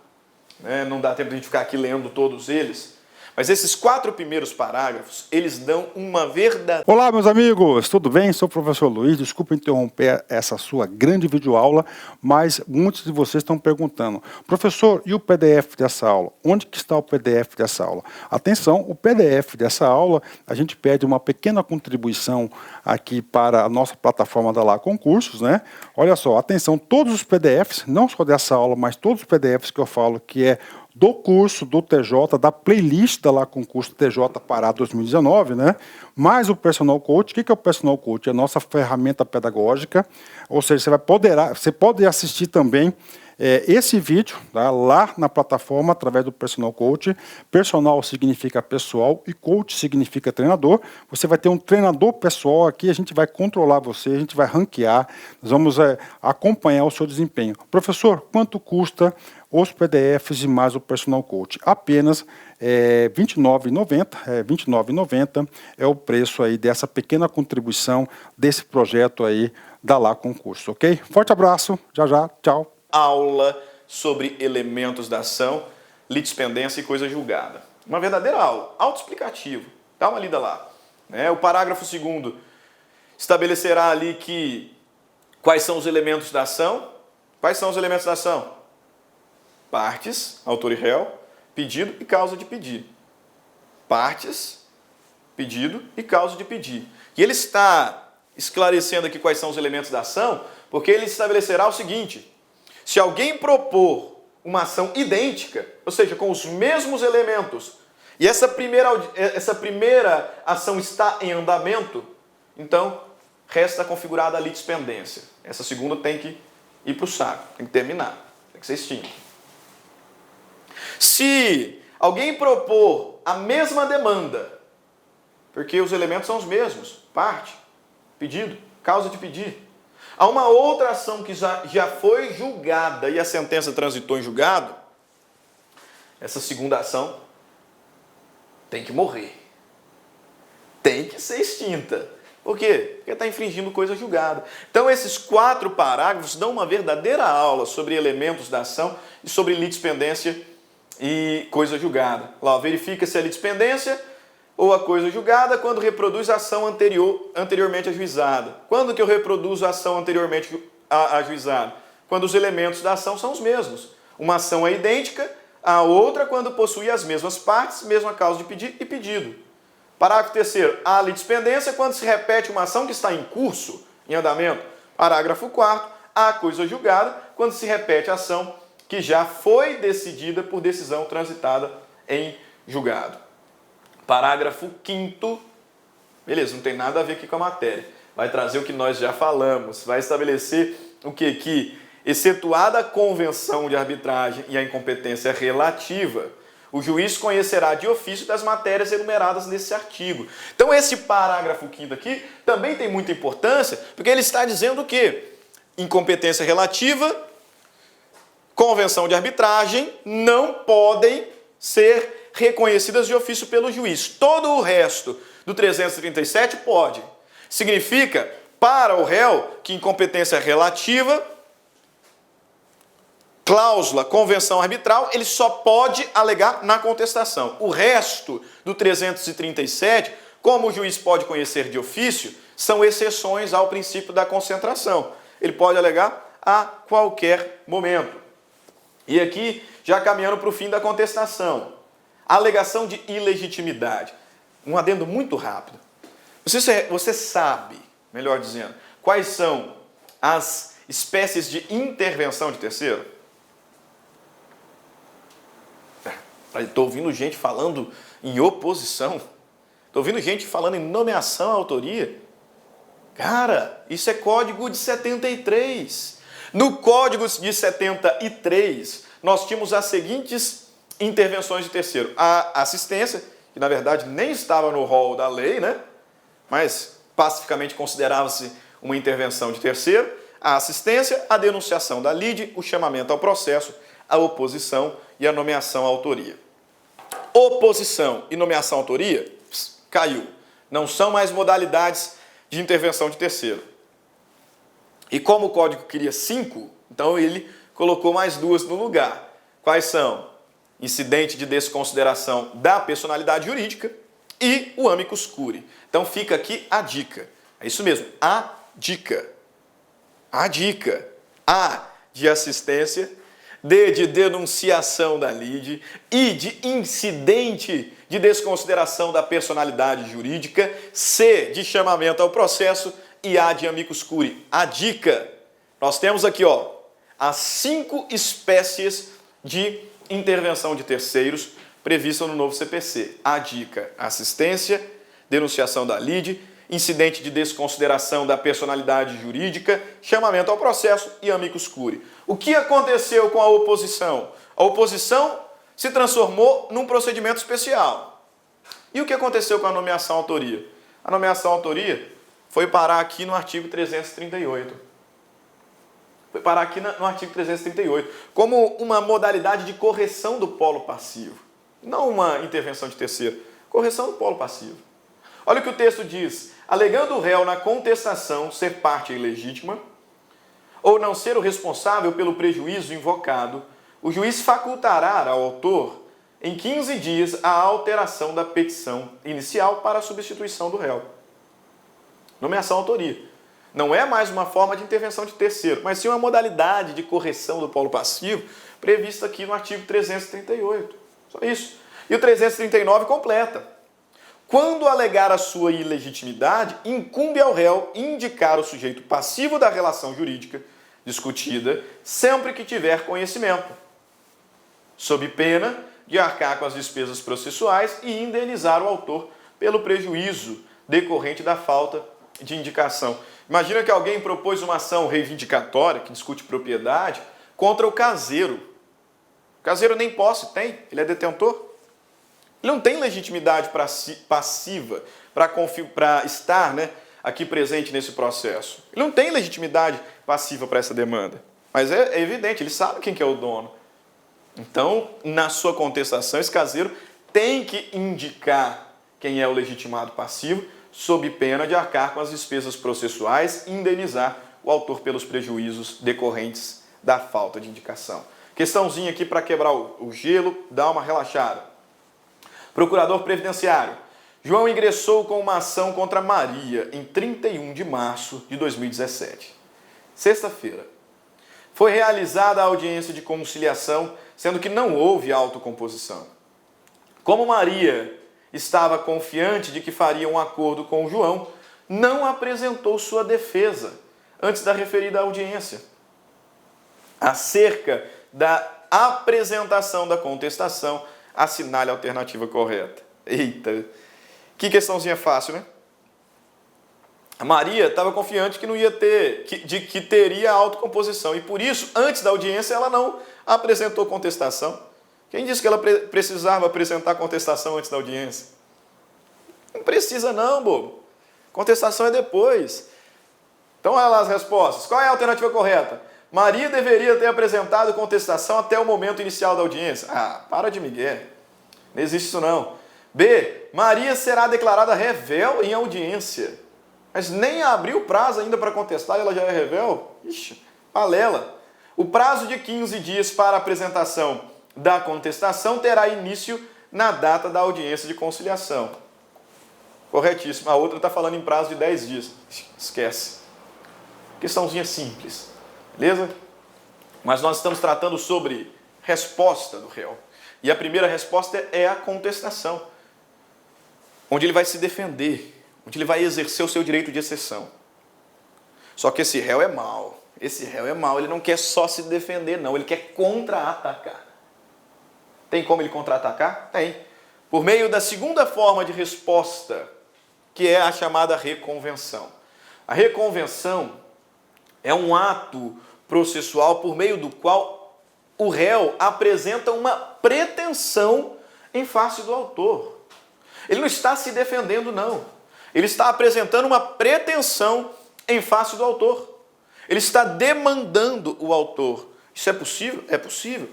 Né? Não dá tempo de a gente ficar aqui lendo todos eles. Mas esses 4 primeiros parágrafos, eles dão uma verdadeira... Olá, meus amigos, tudo bem? Sou o professor Luiz, desculpa interromper essa sua grande videoaula, mas muitos de vocês estão perguntando, professor, e o PDF dessa aula? Onde que está o PDF dessa aula? Atenção, o PDF dessa aula, a gente pede uma pequena contribuição aqui para a nossa plataforma da Lá Concursos, né? Olha só, atenção, todos os PDFs, não só dessa aula, mas todos os PDFs que eu falo que é do curso do TJ, da playlist da Lá Concurso TJ Pará 2019, né? Mais o Personal Coach. O que é o Personal Coach? É a nossa ferramenta pedagógica, ou seja, você pode assistir também esse vídeo, tá, lá na plataforma através do Personal Coach. Personal significa pessoal e coach significa treinador. Você vai ter um treinador pessoal aqui, a gente vai controlar você, a gente vai ranquear, nós vamos acompanhar o seu desempenho. Professor, quanto custa os PDFs e mais o Personal Coach? Apenas R$ 29,90 é o preço aí dessa pequena contribuição desse projeto aí da Lá Concurso, ok? Forte abraço, já, tchau. Aula sobre elementos da ação, litispendência e coisa julgada. Uma verdadeira aula, autoexplicativo. Dá uma lida lá. O parágrafo 2º estabelecerá ali quais são os elementos da ação. Quais são os elementos da ação? Partes, autor e réu, pedido e causa de pedir. Partes, pedido e causa de pedir. E ele está esclarecendo aqui quais são os elementos da ação, porque ele estabelecerá o seguinte: se alguém propor uma ação idêntica, ou seja, com os mesmos elementos, e essa primeira ação está em andamento, então resta configurada a litispendência. Essa segunda tem que ir para o saco, tem que terminar, tem que ser extinta. Se alguém propor a mesma demanda, porque os elementos são os mesmos, parte, pedido, causa de pedir, há uma outra ação que já foi julgada e a sentença transitou em julgado, essa segunda ação tem que morrer. Tem que ser extinta. Por quê? Porque está infringindo coisa julgada. Então esses 4 parágrafos dão uma verdadeira aula sobre elementos da ação e sobre litispendência e coisa julgada. Lá, verifica se é litispendência ou a coisa julgada quando reproduz a ação anteriormente ajuizada. Quando que eu reproduzo a ação anteriormente ajuizada? Quando os elementos da ação são os mesmos. Uma ação é idêntica à outra quando possui as mesmas partes, mesma causa de pedir e pedido. Parágrafo 3º. A litispendência quando se repete uma ação que está em curso, em andamento. Parágrafo 4º. A coisa julgada quando se repete a ação que já foi decidida por decisão transitada em julgado. Parágrafo 5º, beleza, não tem nada a ver aqui com a matéria. Vai trazer o que nós já falamos, vai estabelecer o quê? Que, excetuada a convenção de arbitragem e a incompetência relativa, o juiz conhecerá de ofício das matérias enumeradas nesse artigo. Então esse parágrafo 5º aqui também tem muita importância, porque ele está dizendo o quê? Incompetência relativa, convenção de arbitragem não podem ser reconhecidas de ofício pelo juiz. Todo o resto do 337 pode. Significa, para o réu, que incompetência relativa, cláusula, convenção arbitral, ele só pode alegar na contestação. O resto do 337, como o juiz pode conhecer de ofício, são exceções ao princípio da concentração. Ele pode alegar a qualquer momento. E aqui, já caminhando para o fim da contestação, alegação de ilegitimidade. Um adendo muito rápido. Você sabe, melhor dizendo, quais são as espécies de intervenção de terceiro? Estou ouvindo gente falando em oposição. Estou ouvindo gente falando em nomeação à autoria. Cara, isso é código de 73. No código de 73, nós tínhamos as seguintes intervenções de terceiro. A assistência, que na verdade nem estava no rol da lei, né? Mas pacificamente considerava-se uma intervenção de terceiro. A assistência, a denunciação da lide, o chamamento ao processo, a oposição e a nomeação à autoria. Oposição e nomeação à autoria, caiu. Não são mais modalidades de intervenção de terceiro. E como o código queria 5, então ele colocou mais 2 no lugar. Quais são? Incidente de desconsideração da personalidade jurídica e o amicus curiae. Então fica aqui a dica. É isso mesmo, a dica. A dica. A de assistência, D de denunciação da lide, I de incidente de desconsideração da personalidade jurídica, C de chamamento ao processo e A de amicus curiae. A dica. Nós temos aqui, ó, as 5 espécies de intervenção de terceiros previstas no novo CPC. A dica: assistência, denunciação da lide, incidente de desconsideração da personalidade jurídica, chamamento ao processo e amicus curiae. O que aconteceu com a oposição? A oposição se transformou num procedimento especial. E o que aconteceu com a nomeação à autoria? A nomeação à autoria foi parar aqui no artigo 338. Foi parar aqui no artigo 338, como uma modalidade de correção do polo passivo. Não uma intervenção de terceiro, correção do polo passivo. Olha o que o texto diz: alegando o réu na contestação ser parte ilegítima ou não ser o responsável pelo prejuízo invocado, o juiz facultará ao autor em 15 dias a alteração da petição inicial para a substituição do réu. Nomeação à autoria. Não é mais uma forma de intervenção de terceiro, mas sim uma modalidade de correção do polo passivo prevista aqui no artigo 338. Só isso. E o 339 completa. Quando alegar a sua ilegitimidade, incumbe ao réu indicar o sujeito passivo da relação jurídica discutida sempre que tiver conhecimento, sob pena de arcar com as despesas processuais e indenizar o autor pelo prejuízo decorrente da falta de indicação. Imagina que alguém propôs uma ação reivindicatória, que discute propriedade, contra o caseiro. O caseiro nem posse tem, ele é detentor. Ele não tem legitimidade passiva para estar, né, aqui presente nesse processo. Ele não tem legitimidade passiva para essa demanda. Mas é evidente, ele sabe quem que é o dono. Então, na sua contestação, esse caseiro tem que indicar quem é o legitimado passivo, sob pena de arcar com as despesas processuais e indenizar o autor pelos prejuízos decorrentes da falta de indicação. Questãozinha aqui para quebrar o gelo, dar uma relaxada. Procurador Previdenciário. João ingressou com uma ação contra Maria em 31 de março de 2017. Sexta-feira. Foi realizada a audiência de conciliação, sendo que não houve autocomposição. Como Maria estava confiante de que faria um acordo com o João, não apresentou sua defesa antes da referida audiência. Acerca da apresentação da contestação, assinale a alternativa correta. Eita, que questãozinha fácil, né? A Maria estava confiante que não ia ter, que teria autocomposição e por isso, antes da audiência, ela não apresentou contestação. Quem disse que ela precisava apresentar contestação antes da audiência? Não precisa não, bobo. Contestação é depois. Então, olha lá as respostas. Qual é a alternativa correta? Maria deveria ter apresentado contestação até o momento inicial da audiência. Ah, para de migué. Não existe isso não. B. Maria será declarada revel em audiência. Mas nem abriu o prazo ainda para contestar e ela já é revel? Ixi, balela. O prazo de 15 dias para a apresentação da contestação terá início na data da audiência de conciliação. Corretíssimo. A outra está falando em prazo de 10 dias. Esquece. Questãozinha simples. Beleza? Mas nós estamos tratando sobre resposta do réu. E a primeira resposta é a contestação, onde ele vai se defender, onde ele vai exercer o seu direito de exceção. Só que esse réu é mau. Esse réu é mau. Ele não quer só se defender, não. Ele quer contra-atacar. Tem como ele contra-atacar? Tem. Por meio da segunda forma de resposta, que é a chamada reconvenção. A reconvenção é um ato processual por meio do qual o réu apresenta uma pretensão em face do autor. Ele não está se defendendo, não. Ele está apresentando uma pretensão em face do autor. Ele está demandando o autor. Isso é possível? É possível.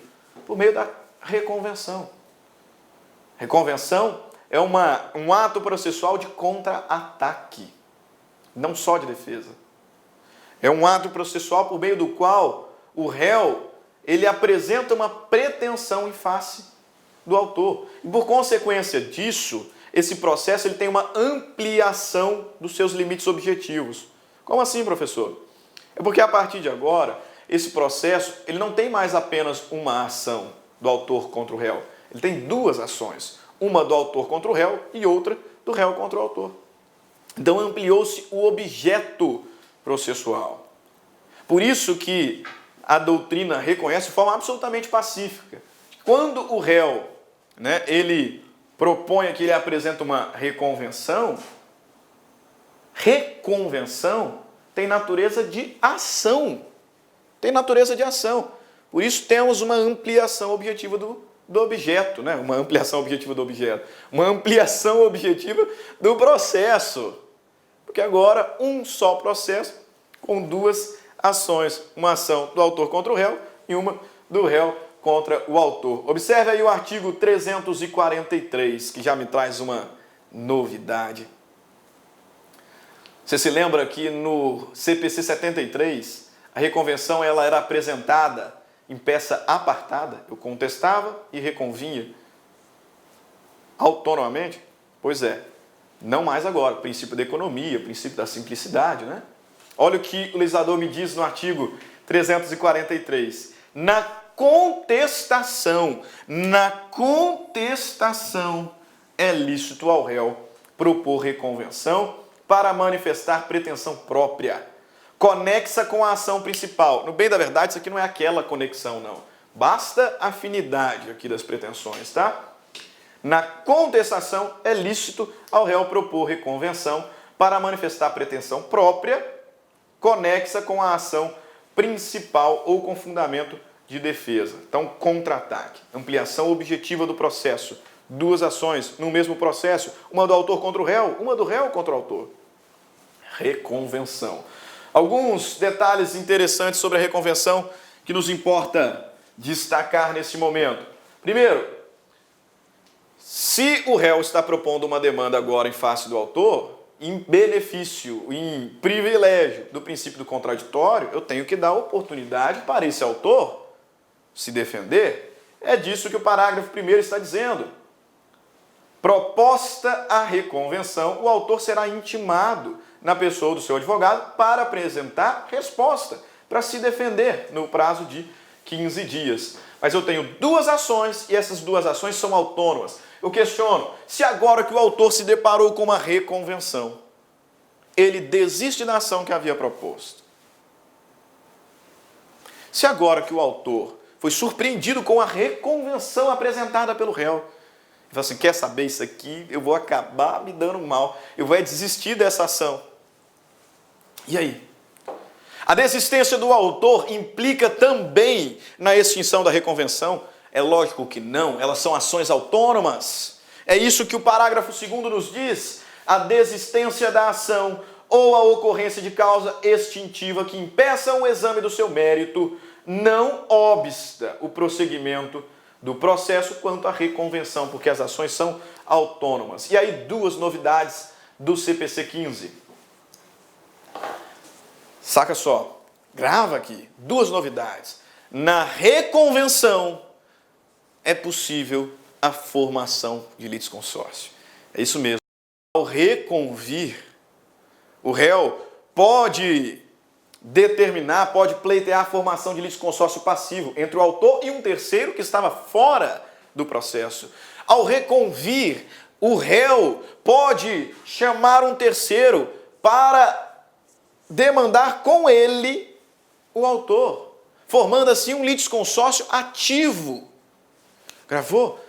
Por meio da reconvenção. Reconvenção é um ato processual de contra-ataque, não só de defesa. É um ato processual por meio do qual o réu ele apresenta uma pretensão em face do autor. E por consequência disso, esse processo ele tem uma ampliação dos seus limites objetivos. Como assim, professor? É porque a partir de agora, esse processo ele não tem mais apenas uma ação do autor contra o réu. Ele tem duas ações. Uma do autor contra o réu e outra do réu contra o autor. Então ampliou-se o objeto processual. Por isso que a doutrina reconhece de forma absolutamente pacífica. Quando o réu, ele propõe que ele apresenta uma reconvenção, reconvenção tem natureza de ação. Tem natureza de ação. Por isso temos uma ampliação objetiva do objeto, uma ampliação objetiva do objeto, uma ampliação objetiva do processo. Porque agora um só processo com duas ações, uma ação do autor contra o réu e uma do réu contra o autor. Observe aí o artigo 343, que já me traz uma novidade. Você se lembra que no CPC 73, a reconvenção ela era apresentada em peça apartada? Eu contestava e reconvinha autonomamente? Pois é, não mais agora. Princípio da economia, princípio da simplicidade, Olha o que o legislador me diz no artigo 343. Na contestação é lícito ao réu propor reconvenção para manifestar pretensão própria, conexa com a ação principal. No bem da verdade, isso aqui não é aquela conexão, não. Basta afinidade aqui das pretensões, tá? Na contestação é lícito ao réu propor reconvenção para manifestar pretensão própria, conexa com a ação principal ou com fundamento de defesa. Então, contra-ataque, ampliação objetiva do processo. Duas ações no mesmo processo, uma do autor contra o réu, uma do réu contra o autor. Reconvenção. Alguns detalhes interessantes sobre a reconvenção que nos importa destacar nesse momento. Primeiro, se o réu está propondo uma demanda agora em face do autor, em benefício, em privilégio do princípio do contraditório, eu tenho que dar oportunidade para esse autor se defender. É disso que o parágrafo 1º está dizendo. Proposta a reconvenção, o autor será intimado na pessoa do seu advogado para apresentar resposta, para se defender no prazo de 15 dias. Mas eu tenho duas ações e essas duas ações são autônomas. Eu questiono, se agora que o autor se deparou com uma reconvenção, ele desiste da ação que havia proposto. Se agora que o autor foi surpreendido com a reconvenção apresentada pelo réu, ele fala assim, quer saber isso aqui? Eu vou acabar me dando mal, eu vou desistir dessa ação. E aí? A desistência do autor implica também na extinção da reconvenção? É lógico que não, elas são ações autônomas. É isso que o parágrafo 2º nos diz. A desistência da ação ou a ocorrência de causa extintiva que impeça o exame do seu mérito, não obsta o prosseguimento do processo quanto à reconvenção, porque as ações são autônomas. E aí, duas novidades do CPC 15. Saca só, grava aqui, duas novidades. Na reconvenção é possível a formação de litisconsórcio. É isso mesmo. Ao reconvir, o réu pode determinar, pode pleitear a formação de litisconsórcio passivo entre o autor e um terceiro que estava fora do processo. Ao reconvir, o réu pode chamar um terceiro para demandar com ele o autor, formando assim um litisconsórcio ativo. Gravou?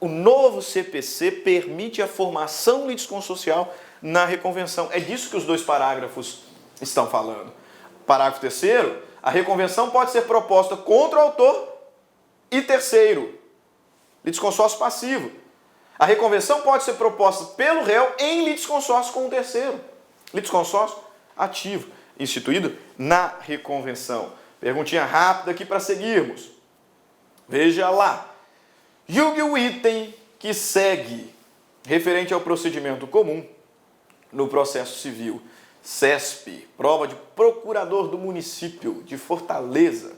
O novo CPC permite a formação litisconsorcial na reconvenção. É disso que os dois parágrafos estão falando. Parágrafo 3º, a reconvenção pode ser proposta contra o autor e terceiro, litisconsórcio passivo. A reconvenção pode ser proposta pelo réu em litisconsórcio com o terceiro, litisconsórcio ativo, instituído na reconvenção. Perguntinha rápida aqui para seguirmos. Veja lá. Julgue o item que segue, referente ao procedimento comum no processo civil. CESP, prova de procurador do município de Fortaleza.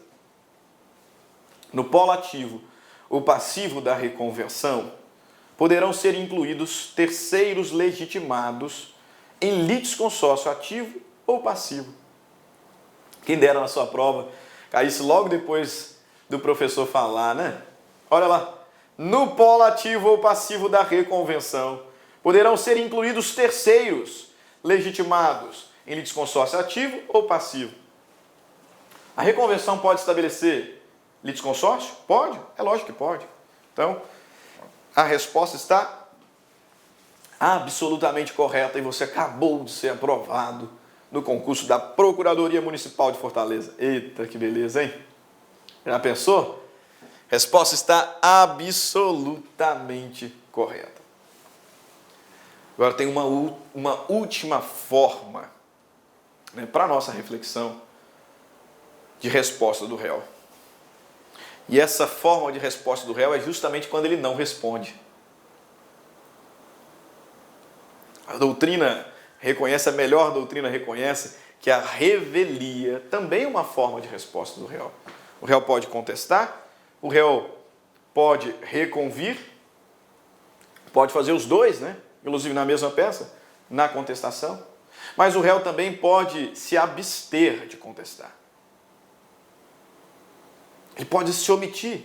No polo ativo ou passivo da reconvenção, poderão ser incluídos terceiros legitimados em litisconsórcio ativo ou passivo. Quem dera na sua prova caísse logo depois do professor falar, né? Olha lá. No polo ativo ou passivo da reconvenção, poderão ser incluídos terceiros legitimados em litisconsórcio ativo ou passivo. A reconvenção pode estabelecer litisconsórcio? Pode, é lógico que pode. Então, a resposta está absolutamente correta e você acabou de ser aprovado no concurso da Procuradoria Municipal de Fortaleza. Eita, que beleza, hein? Já pensou? Resposta está absolutamente correta. Agora tem uma última forma, né, para a nossa reflexão de resposta do réu. E essa forma de resposta do réu é justamente quando ele não responde. A doutrina reconhece, a melhor doutrina reconhece que a revelia também é uma forma de resposta do réu. O réu pode contestar, o réu pode reconvir, pode fazer os dois, né? Inclusive na mesma peça, na contestação. Mas o réu também pode se abster de contestar. Ele pode se omitir,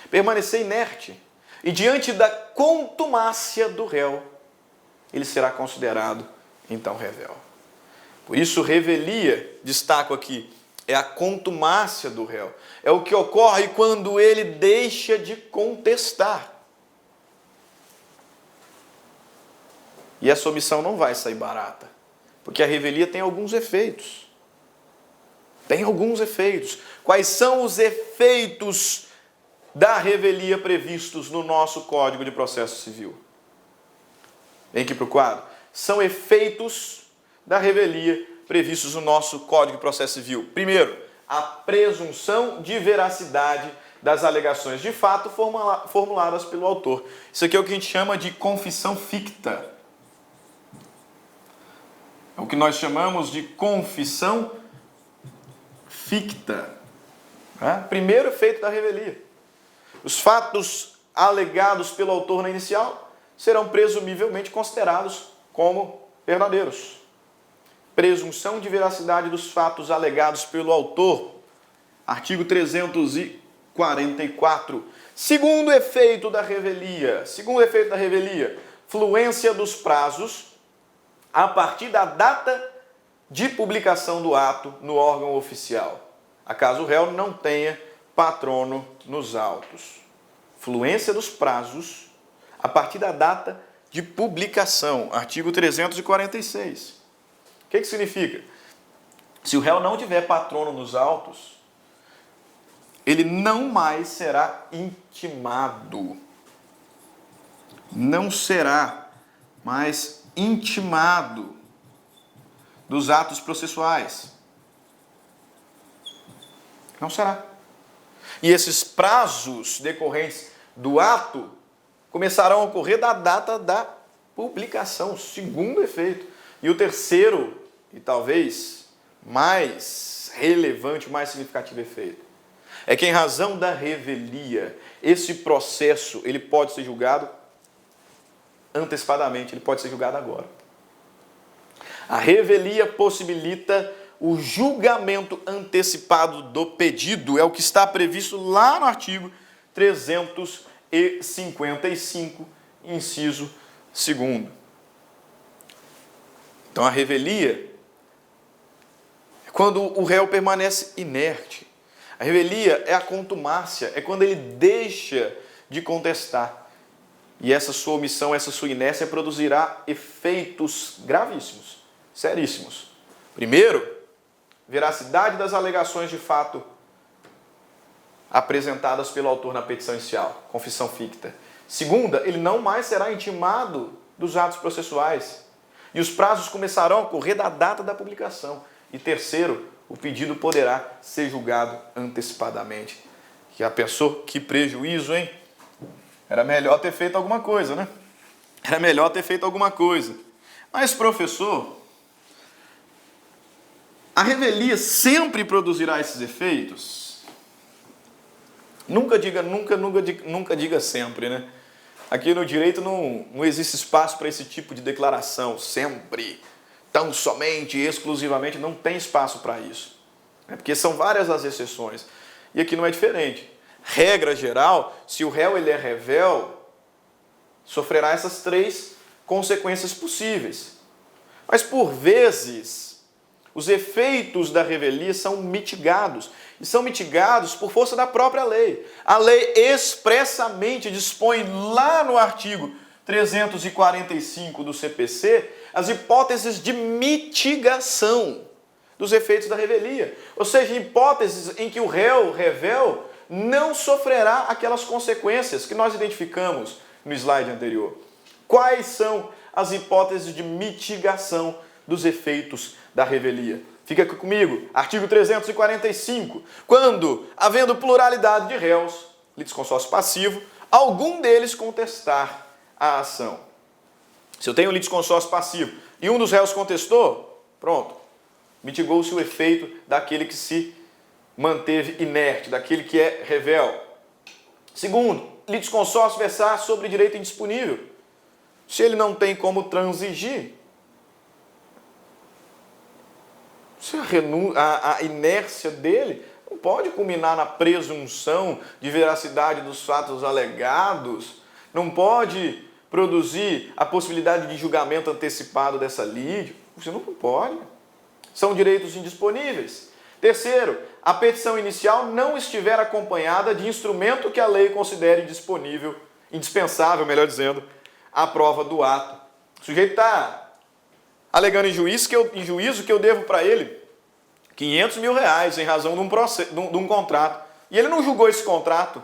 permanecer inerte. E diante da contumácia do réu, ele será considerado, então, revel. Por isso, revelia, destaco aqui, é a contumácia do réu. É o que ocorre quando ele deixa de contestar. E essa omissão não vai sair barata, porque a revelia tem alguns efeitos. Tem alguns efeitos. Quais são os efeitos da revelia previstos no nosso Código de Processo Civil? Vem aqui para o quadro. São efeitos da revelia previstos no nosso Código de Processo Civil. Primeiro, a presunção de veracidade das alegações de fato formuladas pelo autor. Isso aqui é o que a gente chama de confissão ficta. É o que nós chamamos de confissão ficta. Primeiro efeito da revelia. Os fatos alegados pelo autor na inicial serão presumivelmente considerados como verdadeiros. Presunção de veracidade dos fatos alegados pelo autor. Artigo 344. Segundo efeito da revelia. Fluência dos prazos a partir da data de publicação do ato no órgão oficial, acaso o réu não tenha patrono nos autos. Fluência dos prazos a partir da data de publicação, artigo 346. O que significa? Se o réu não tiver patrono nos autos, ele não mais será intimado. Não será mais intimado dos atos processuais. Não será. E esses prazos decorrentes do ato começarão a ocorrer da data da publicação, segundo efeito. E o terceiro, e talvez mais relevante, mais significativo efeito, é que em razão da revelia, esse processo ele pode ser julgado antecipadamente, ele pode ser julgado agora. A revelia possibilita o julgamento antecipado do pedido, é o que está previsto lá no artigo 355, inciso 2º. Então a revelia é quando o réu permanece inerte. A revelia é a contumácia, é quando ele deixa de contestar. E essa sua omissão, essa sua inércia produzirá efeitos gravíssimos, seríssimos. Primeiro, veracidade das alegações de fato apresentadas pelo autor na petição inicial, confissão ficta. Segunda, ele não mais será intimado dos atos processuais e os prazos começarão a correr da data da publicação. E terceiro, o pedido poderá ser julgado antecipadamente. Já pensou? Que prejuízo, hein? Era melhor ter feito alguma coisa, né? Era melhor ter feito alguma coisa. Mas, professor, a revelia sempre produzirá esses efeitos? Nunca diga sempre, né? Aqui no direito não existe espaço para esse tipo de declaração. Sempre, tão somente, exclusivamente, não tem espaço para isso. Porque são várias as exceções. E aqui não é diferente. Regra geral, se o réu ele é revel, sofrerá essas 3 consequências possíveis. Mas, por vezes, os efeitos da revelia são mitigados. E são mitigados por força da própria lei. A lei expressamente dispõe lá no artigo 345 do CPC as hipóteses de mitigação dos efeitos da revelia. Ou seja, hipóteses em que o réu revel não sofrerá aquelas consequências que nós identificamos no slide anterior. Quais são as hipóteses de mitigação dos efeitos da revelia? Fica aqui comigo, artigo 345. Quando, havendo pluralidade de réus, litisconsórcio passivo, algum deles contestar a ação. Se eu tenho um litisconsórcio passivo e um dos réus contestou, pronto, mitigou-se o efeito daquele que se manteve inerte, daquele que é revel. Segundo, litisconsórcio versar sobre direito indisponível. Se ele não tem como transigir, se a inércia dele não pode culminar na presunção de veracidade dos fatos alegados, não pode produzir a possibilidade de julgamento antecipado dessa lide. Você não pode. São direitos indisponíveis. Terceiro, a petição inicial não estiver acompanhada de instrumento que a lei considere disponível, indispensável, melhor dizendo, à prova do ato. O sujeito está alegando em juízo que eu devo para ele 500 mil reais em razão de um contrato. E ele não julgou esse contrato.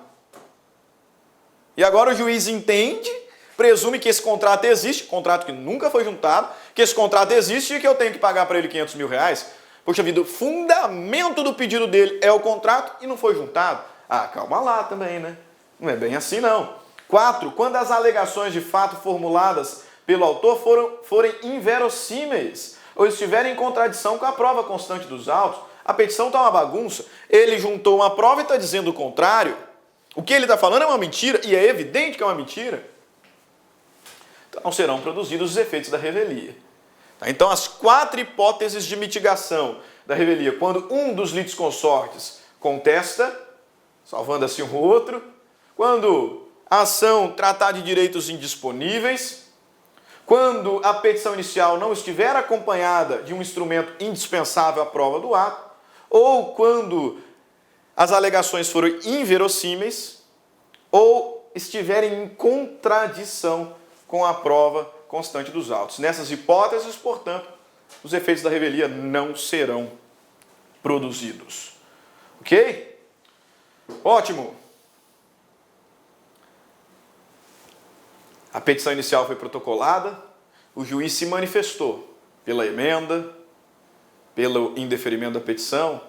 E agora o juiz entende, presume que esse contrato existe, contrato que nunca foi juntado, que esse contrato existe e que eu tenho que pagar para ele 500 mil reais. Poxa vida, o fundamento do pedido dele é o contrato e não foi juntado. Ah, calma lá também, né? Não é bem assim, não. 4. Quando as alegações de fato formuladas pelo autor forem inverossímeis ou estiverem em contradição com a prova constante dos autos, a petição está uma bagunça. Ele juntou uma prova e está dizendo o contrário. O que ele está falando é uma mentira e é evidente que é uma mentira. Então não serão produzidos os efeitos da revelia. Então, as 4 hipóteses de mitigação da revelia, quando um dos litisconsortes contesta, salvando assim o outro, quando a ação tratar de direitos indisponíveis, quando a petição inicial não estiver acompanhada de um instrumento indispensável à prova do ato, ou quando as alegações forem inverossímeis, ou estiverem em contradição com a prova constante dos autos. Nessas hipóteses, portanto, os efeitos da revelia não serão produzidos. Ok? Ótimo. A petição inicial foi protocolada, o juiz se manifestou pela emenda, pelo indeferimento da petição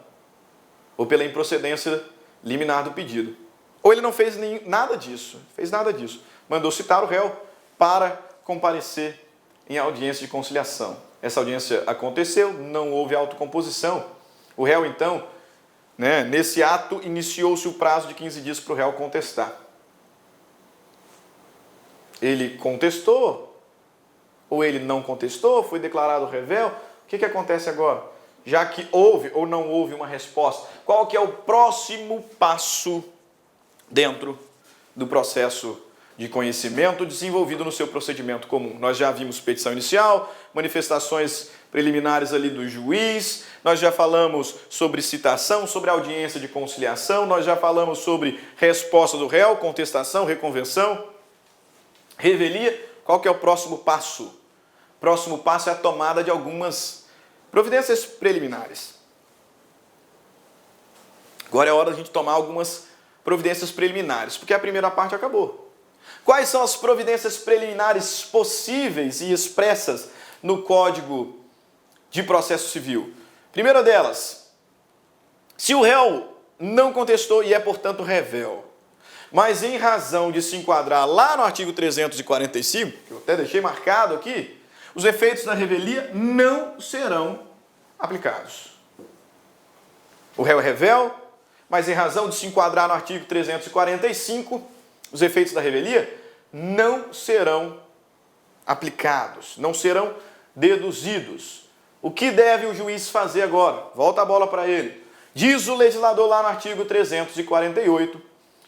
ou pela improcedência liminar do pedido. Ou ele não fez nada disso, mandou citar o réu para comparecer em audiência de conciliação. Essa audiência aconteceu, não houve autocomposição. O réu, então, nesse ato, iniciou-se o prazo de 15 dias para o réu contestar. Ele contestou, ou ele não contestou, foi declarado revel. O que acontece agora? Já que houve ou não houve uma resposta, qual que é o próximo passo dentro do processo de conhecimento desenvolvido no seu procedimento comum? Nós já vimos petição inicial, manifestações preliminares ali do juiz, nós já falamos sobre citação, sobre audiência de conciliação, nós já falamos sobre resposta do réu, contestação, reconvenção, revelia. Qual que é o próximo passo? O próximo passo é a tomada de algumas providências preliminares. Agora é hora da gente tomar algumas providências preliminares, porque a primeira parte acabou. Quais são as providências preliminares possíveis e expressas no Código de Processo Civil? Primeira delas, se o réu não contestou e é, portanto, revel, mas em razão de se enquadrar lá no artigo 345, que eu até deixei marcado aqui, os efeitos da revelia não serão aplicados. O réu é revel, mas em razão de se enquadrar no artigo 345, os efeitos da revelia não serão aplicados, não serão deduzidos. O que deve o juiz fazer agora? Volta a bola para ele. Diz o legislador lá no artigo 348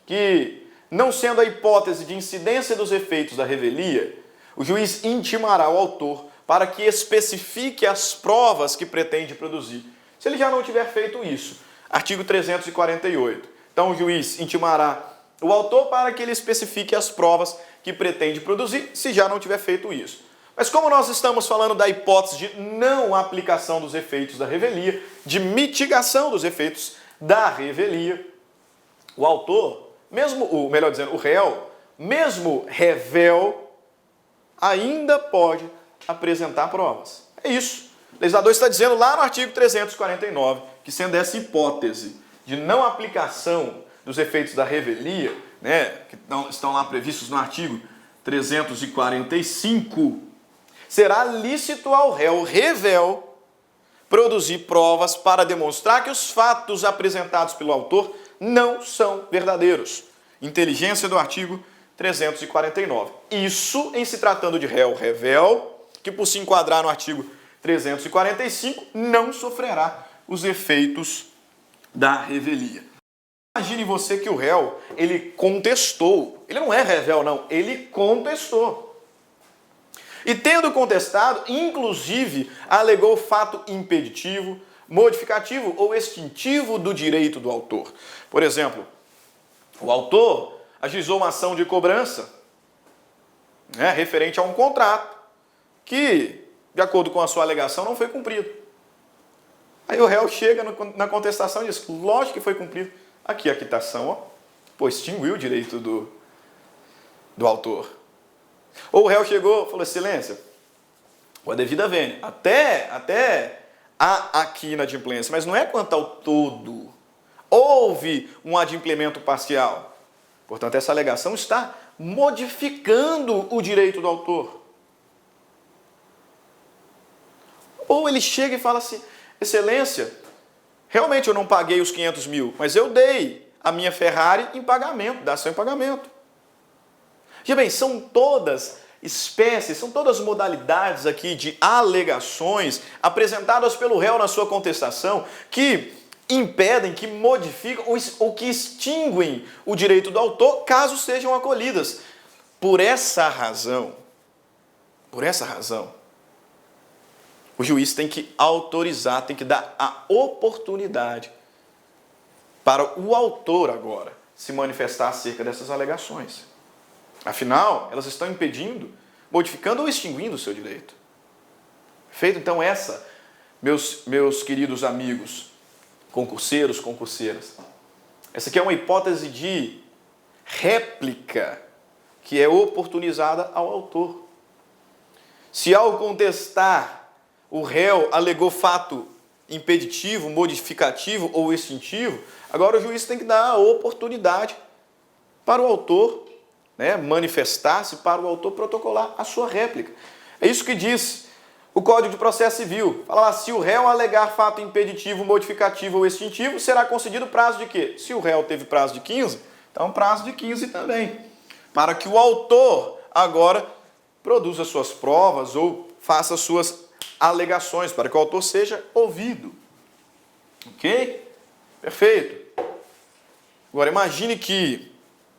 que, não sendo a hipótese de incidência dos efeitos da revelia, o juiz intimará o autor para que especifique as provas que pretende produzir. Se ele já não tiver feito isso, artigo 348. Então o juiz intimará o autor para que ele especifique as provas que pretende produzir, se já não tiver feito isso. Mas como nós estamos falando da hipótese de não aplicação dos efeitos da revelia, de mitigação dos efeitos da revelia, o autor, o réu, mesmo revel, ainda pode apresentar provas. É isso. O legislador está dizendo lá no artigo 349 que, sendo essa hipótese de não aplicação dos efeitos da revelia, que estão lá previstos no artigo 345, será lícito ao réu revel produzir provas para demonstrar que os fatos apresentados pelo autor não são verdadeiros. Inteligência do artigo 349. Isso em se tratando de réu revel, que por se enquadrar no artigo 345, não sofrerá os efeitos da revelia. Imagine você que o réu, ele contestou. Ele não é revel, não. Ele contestou. E tendo contestado, inclusive, alegou fato impeditivo, modificativo ou extintivo do direito do autor. Por exemplo, o autor ajuizou uma ação de cobrança referente a um contrato que, de acordo com a sua alegação, não foi cumprido. Aí o réu chega na contestação e diz: lógico que foi cumprido. Aqui a quitação, extinguiu o direito do autor. Ou o réu chegou e falou: excelência, com a devida vênia, até há aqui inadimplência, mas não é quanto ao todo. Houve um adimplemento parcial. Portanto, essa alegação está modificando o direito do autor. Ou ele chega e fala assim: excelência, realmente eu não paguei os 500 mil, mas eu dei a minha Ferrari em pagamento, dação em pagamento. E bem, são todas espécies, são todas modalidades aqui de alegações apresentadas pelo réu na sua contestação que impedem, que modificam ou que extinguem o direito do autor, caso sejam acolhidas. Por essa razão, o juiz tem que autorizar, tem que dar a oportunidade para o autor agora se manifestar acerca dessas alegações. Afinal, elas estão impedindo, modificando ou extinguindo o seu direito. Feito então essa, meus queridos amigos, concurseiros, concurseiras, essa aqui é uma hipótese de réplica que é oportunizada ao autor. Se ao contestar o réu alegou fato impeditivo, modificativo ou extintivo, agora o juiz tem que dar a oportunidade para o autor, né, manifestar-se, para o autor protocolar a sua réplica. É isso que diz o Código de Processo Civil. Fala lá, se o réu alegar fato impeditivo, modificativo ou extintivo, será concedido prazo de quê? Se o réu teve prazo de 15, então prazo de 15 também. Para que o autor agora produza suas provas ou faça suas alegações, para que o autor seja ouvido. Ok? Perfeito. Agora imagine que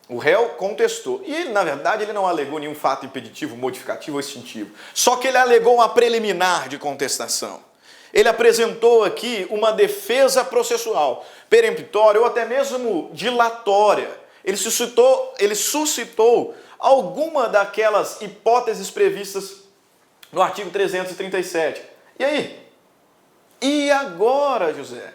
o réu contestou. E ele, na verdade, ele não alegou nenhum fato impeditivo, modificativo ou extintivo. Só que ele alegou uma preliminar de contestação. Ele apresentou aqui uma defesa processual, peremptória ou até mesmo dilatória. Ele suscitou alguma daquelas hipóteses previstas no artigo 337. E aí? E agora, José?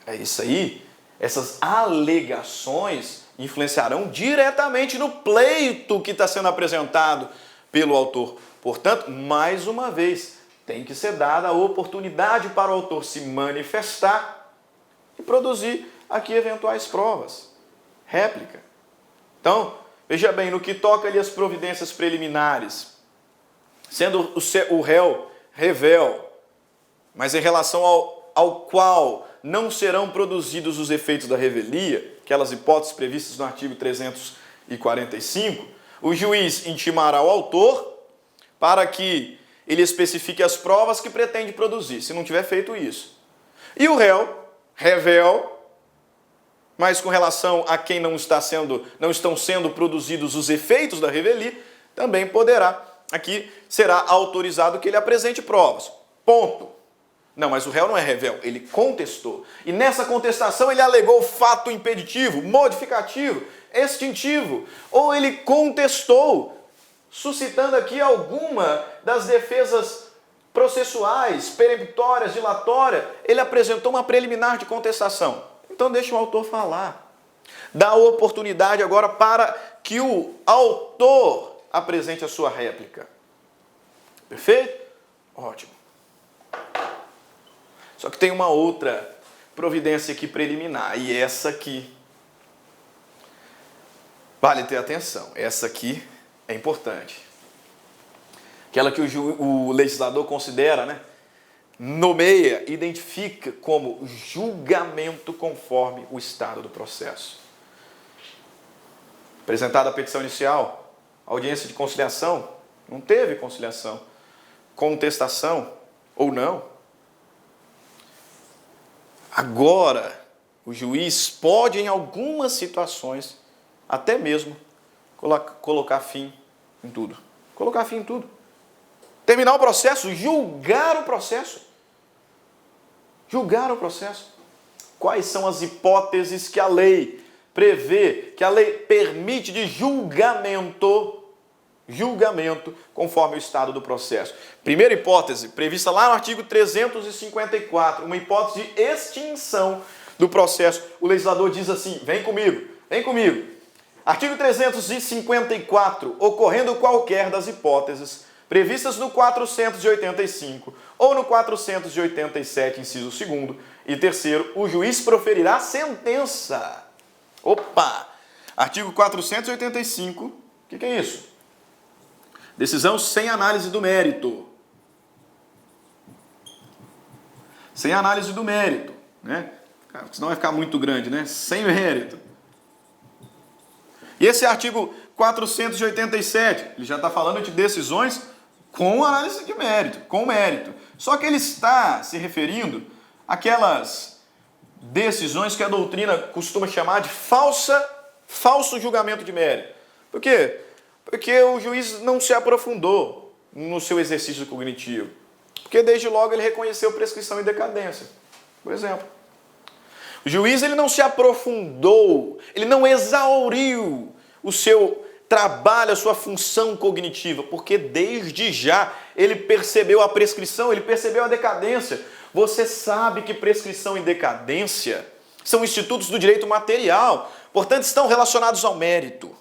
É isso aí. Essas alegações influenciarão diretamente no pleito que está sendo apresentado pelo autor. Portanto, mais uma vez, tem que ser dada a oportunidade para o autor se manifestar e produzir aqui eventuais provas. Réplica. Então, veja bem, no que toca ali as providências preliminares, sendo o réu revel, mas em relação ao qual não serão produzidos os efeitos da revelia, aquelas hipóteses previstas no artigo 345, o juiz intimará o autor para que ele especifique as provas que pretende produzir, se não tiver feito isso. E o réu revel, mas com relação a quem não estão sendo produzidos os efeitos da revelia, também poderá, aqui será autorizado que ele apresente provas. Ponto. Não, mas o réu não é revel, ele contestou. E nessa contestação ele alegou fato impeditivo, modificativo, extintivo, ou ele contestou, suscitando aqui alguma das defesas processuais, peremptórias, dilatórias, ele apresentou uma preliminar de contestação. Então deixa o autor falar. Dá a oportunidade agora para que o autor apresente a sua réplica. Perfeito? Ótimo. Só que tem uma outra providência aqui preliminar, e essa aqui vale ter atenção. Essa aqui é importante. Aquela que o legislador considera, né? Nomeia, identifica como julgamento conforme o estado do processo. Apresentada a petição inicial, audiência de conciliação, não teve conciliação, contestação ou não. Agora, o juiz pode, em algumas situações, até mesmo colocar fim em tudo. Colocar fim em tudo. Terminar o processo, julgar o processo. Julgar o processo. Quais são as hipóteses que a lei prevê, que a lei permite de julgamento conforme o estado do processo? Primeira hipótese, prevista lá no artigo 354, uma hipótese de extinção do processo. O legislador diz assim, vem comigo. Artigo 354, ocorrendo qualquer das hipóteses previstas no 485 ou no 487, inciso 2º e 3º, o juiz proferirá sentença. Opa! Artigo 485, o que é isso? Decisão sem análise do mérito. Sem análise do mérito, né? Senão vai ficar muito grande, né? Sem mérito. E esse artigo 487, ele já está falando de decisões com análise de mérito, com mérito. Só que ele está se referindo àquelas decisões que a doutrina costuma chamar de falso julgamento de mérito. Por quê? Porque o juiz não se aprofundou no seu exercício cognitivo. Porque desde logo ele reconheceu prescrição e decadência, por exemplo. O juiz ele não se aprofundou, ele não exauriu o seu trabalho, a sua função cognitiva, porque desde já ele percebeu a prescrição, ele percebeu a decadência. Você sabe que prescrição e decadência são institutos do direito material, portanto estão relacionados ao mérito.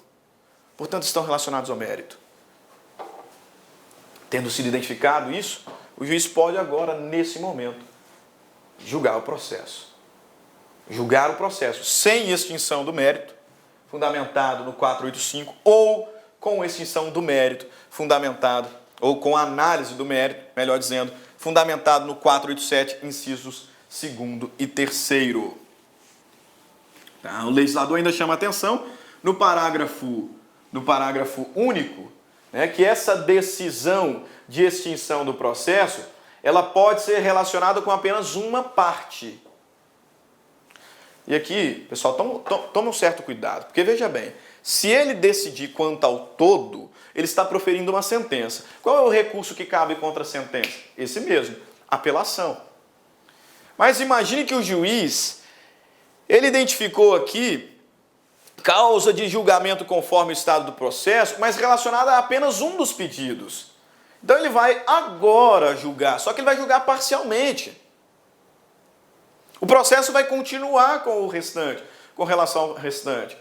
Tendo sido identificado isso, o juiz pode agora, nesse momento, julgar o processo. Julgar o processo sem extinção do mérito, fundamentado no 485, ou com extinção do mérito, fundamentado, ou com análise do mérito, melhor dizendo, fundamentado no 487, incisos 2º e 3º. Tá? O legislador ainda chama atenção no parágrafo único, né, que essa decisão de extinção do processo, ela pode ser relacionada com apenas uma parte. E aqui, pessoal, tome um certo cuidado, porque veja bem, se ele decidir quanto ao todo, ele está proferindo uma sentença. Qual é o recurso que cabe contra a sentença? Esse mesmo, apelação. Mas imagine que o juiz, ele identificou aqui causa de julgamento conforme o estado do processo, mas relacionada a apenas um dos pedidos. Então ele vai agora julgar, só que ele vai julgar parcialmente. O processo vai continuar com o restante, com relação ao restante.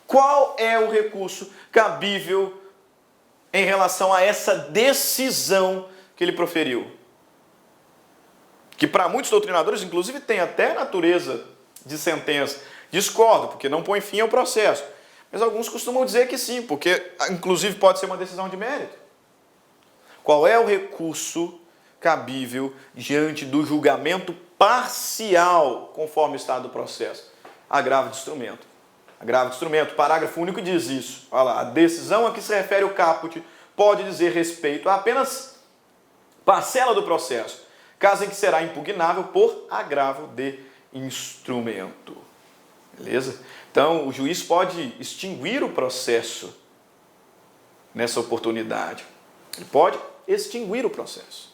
Qual é o recurso cabível em relação a essa decisão que ele proferiu? Que para muitos doutrinadores, inclusive, tem até natureza de sentença. Discordo, porque não põe fim ao processo. Mas alguns costumam dizer que sim, porque inclusive pode ser uma decisão de mérito. Qual é o recurso cabível diante do julgamento parcial, conforme o estado do processo? Agravo de instrumento. Agravo de instrumento, parágrafo único diz isso. Olha lá, a decisão a que se refere o caput pode dizer respeito a apenas parcela do processo, caso em que será impugnável por agravo de instrumento. Beleza? Então, o juiz pode extinguir o processo nessa oportunidade. Ele pode extinguir o processo.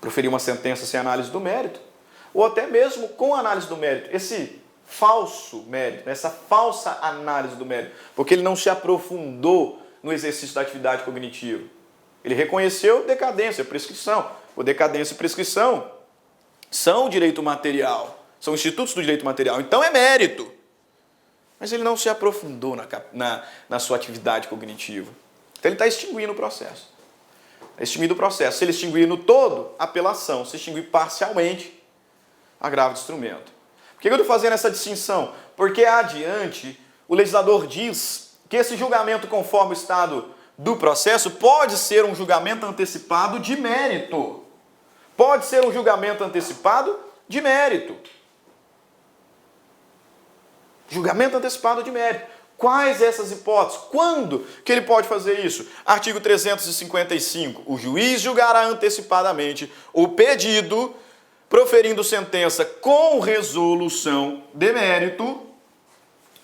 Proferir uma sentença sem análise do mérito, ou até mesmo com análise do mérito. Esse falso mérito, essa falsa análise do mérito, porque ele não se aprofundou no exercício da atividade cognitiva. Ele reconheceu decadência, prescrição. O decadência e prescrição são direito material, são institutos do direito material, então é mérito. Mas ele não se aprofundou na sua atividade cognitiva. Então ele está extinguindo o processo. Está extinguindo o processo. Se ele extinguir no todo, apelação. Se extinguir parcialmente, agravo de instrumento. Por que eu estou fazendo essa distinção? Porque adiante o legislador diz que esse julgamento conforme o estado do processo pode ser um julgamento antecipado de mérito. Pode ser um julgamento antecipado de mérito. Julgamento antecipado de mérito. Quais essas hipóteses? Quando que ele pode fazer isso? Artigo 355. O juiz julgará antecipadamente o pedido, proferindo sentença com resolução de mérito,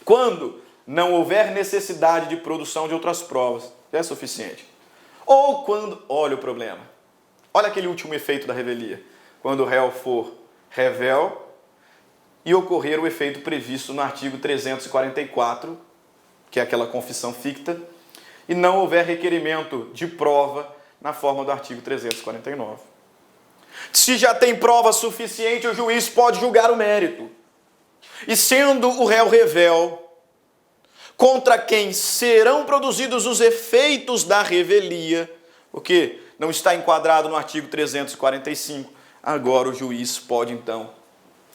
quando não houver necessidade de produção de outras provas. É suficiente. Ou quando... Olha o problema. Olha aquele último efeito da revelia. Quando o réu for revel e ocorrer o efeito previsto no artigo 344, que é aquela confissão ficta, e não houver requerimento de prova na forma do artigo 349. Se já tem prova suficiente, o juiz pode julgar o mérito. E sendo o réu revel, contra quem serão produzidos os efeitos da revelia, o que não está enquadrado no artigo 345, agora o juiz pode então